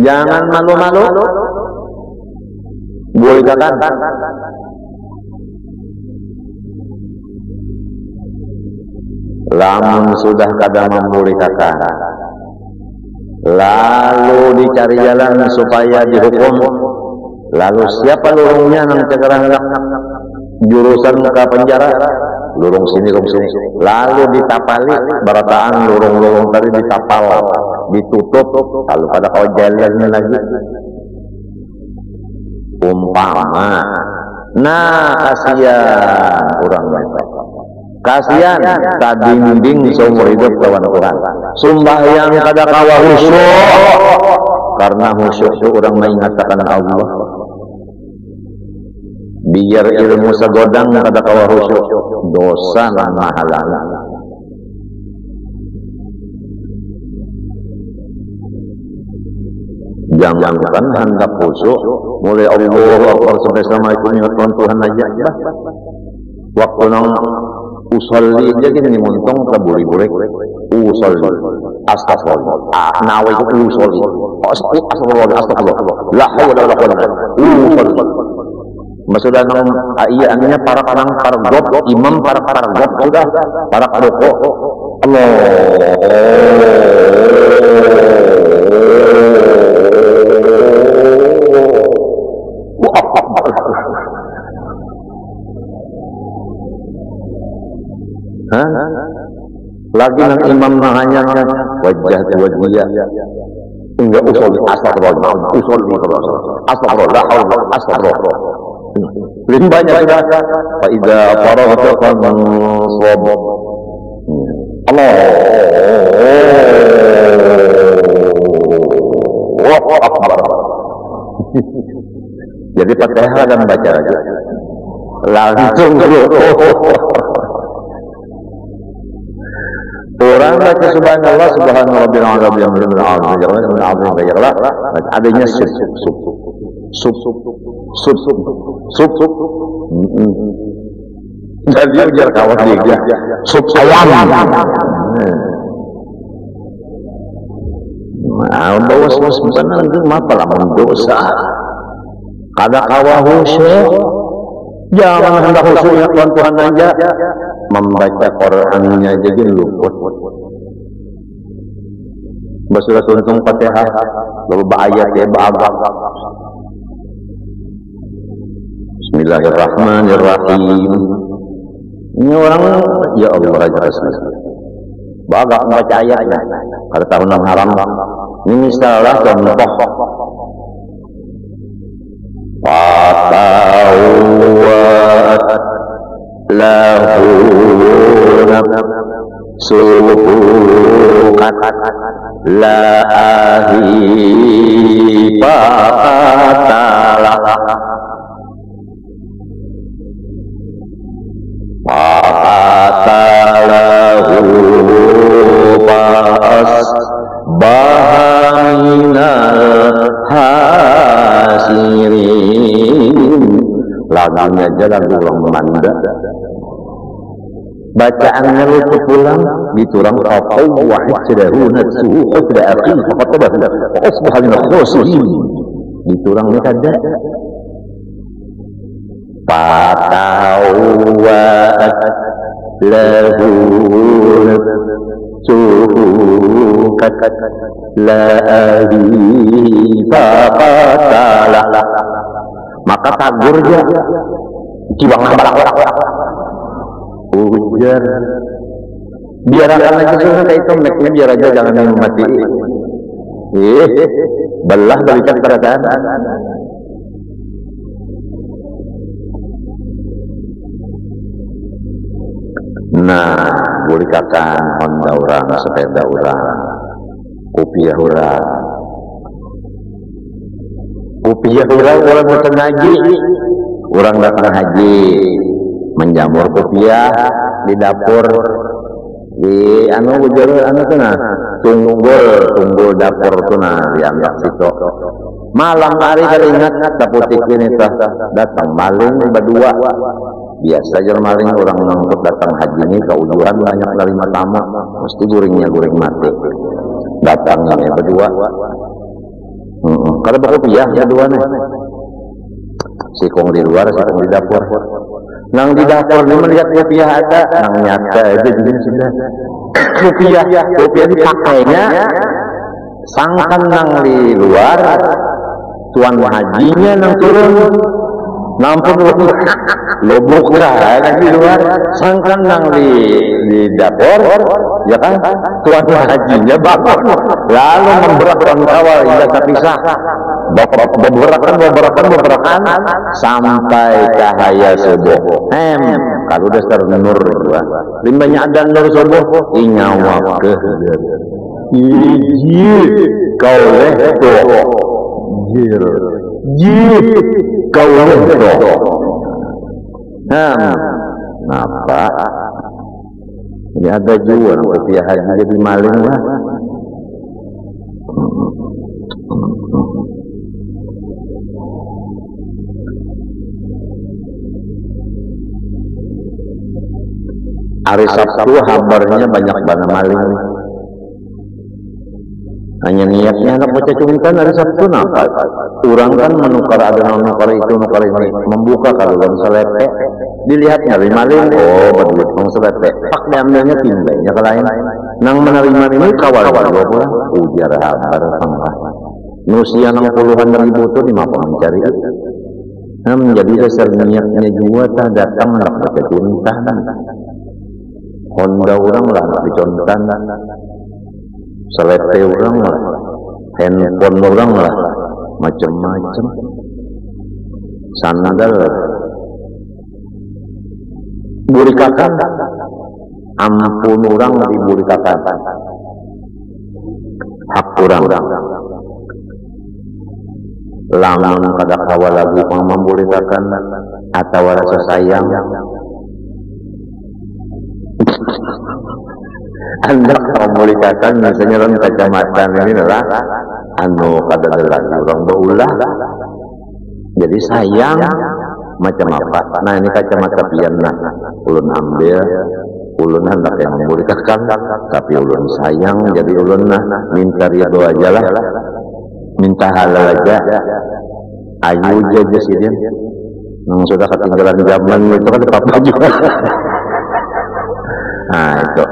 Jangan malu-malu. Bulikakan. Lamun sudah kada membulikakan, lalu dicari jalan supaya dihukum, lalu siapa lurungnya nang cegerang jurusan ke penjara, lurung sini, lalu ditapali berataan lurung-lurung tadi ditapal, ditutup, lalu pada kau jalannya lagi umpama. Nah, kasihan orang lain. Kasihan tadinding seumur hidup kawan orang. Sembahyang kada kawa khusyuk, karena khusyuk itu orang mengingatkan Allah. Biar ilmu segodang kada kawa khusyuk, dosa lan mahalana. Jangankan hendak khusyuk, mulai Allah Akbar sampai Assalamualaikum ingat Tuhan aja. Waktu nang usolli aja gini muntong terburi-buri usolli astagfirullah nawa itu usolli astagfirullah la hawla wala quwwata usolli maksudnya nang iya annya para gop imam para gop sudah para rukuk Allah lagi nang imam hanya wajah wajiyah enggak usul astagfirullah usul astagfirullah astagfirullah lebih banyak sudah fa idza faragta fansab Allah Akbar. Jadi Fatihah dan baca aja langsung orang baca subhanallah subhanallah rabbil alamin adanya sub jadi ujar kawan dia sub ayam bos benar itu mapalah mendosa kada kawahu syekh jangan hendak khusyuk ya Tuhan aja membaca Qur'annya jadi luput basulah tuntung Fatihah beberapa ayat ya ba'abak Bismillahirrahmanirrahim ini orang ya Allah aja bagak membaca ayatnya kada tahun yang haram ini misalnya contoh fatawat lahu nafsukat la ahi faqatalah faqatalahu fa'as bahaminal hasirin lagunya aja lagu orang Manda bacaannya lu pulang diturang qafau wa hajrahu natsuhu qadra aqim faqatabahu asbaha min khosirin diturang ni kada fatawat lahu sukat la faqatala maka tagur dia kibang balak ujar biarkan aja sudah itu meknya biar aja jangan yang mati belah balikan keadaan nah boleh katakan Honda orang sepeda orang kopiah orang datang haji orang datang haji menjamur kopiah di dapur di ujar tuh nah tunggul dapur tuh nah dianggap situ malam hari kali ingat daputikin itu datang maling berdua biasa aja maling orang untuk datang haji ini keujuan banyak nerima tamu mesti guring mati datangnya berdua kalau berkopiah berdua nih sikong di luar sikong di dapur nang di dapur ini melihat kopiah ada nang nyata itu jadi sudah kopiah dipakainya sangkan nang di luar tuan hajinya nang turun nampun lobok lah di luar sangkan nang di dapur ya kan tuan hajinya bangun lalu memberatkan kawal hingga terpisah berberakan sampai cahaya subuh kalau dasar nur limbahnya ada nur subuh inyawa ke kau leto kau leto apa ini ada jual kopiah haji jadi maling lah hari Sabtu habarnya banyak banget maling hanya niatnya anak baca cumitan hari Sabtu napa orang kan menukar ada nukar itu nukar ini membuka kalau bang selepe dilihatnya maling berduit bang selepe pak diambilnya timbainya ke lain nang menerima ini kawal-kawal pulang ujar habar sangka nusia 60-an ribu itu di mapa mencari menjadi dasar niatnya juga tak datang nak baca cumitan Honda orang lah dicontan, selete orang lah, handphone orang lah, macam-macam, sandal, burikakan, ampun orang diburikakan, hak orang, lamun kada kawa lagu pangmamburikakan atau rasa sayang. Anda memulihkan misalnya orang kacamata ini adalah anu kada lagi orang baulah jadi sayang macam apa. Nah ini kacamata pian ulun ambil ulun hendak yang memulihkan tapi ulun sayang jadi ulun minta ridho aja lah, minta halal aja, ayu aja sih dia yang sudah ketinggalan zaman itu kan apa juga. Nah itu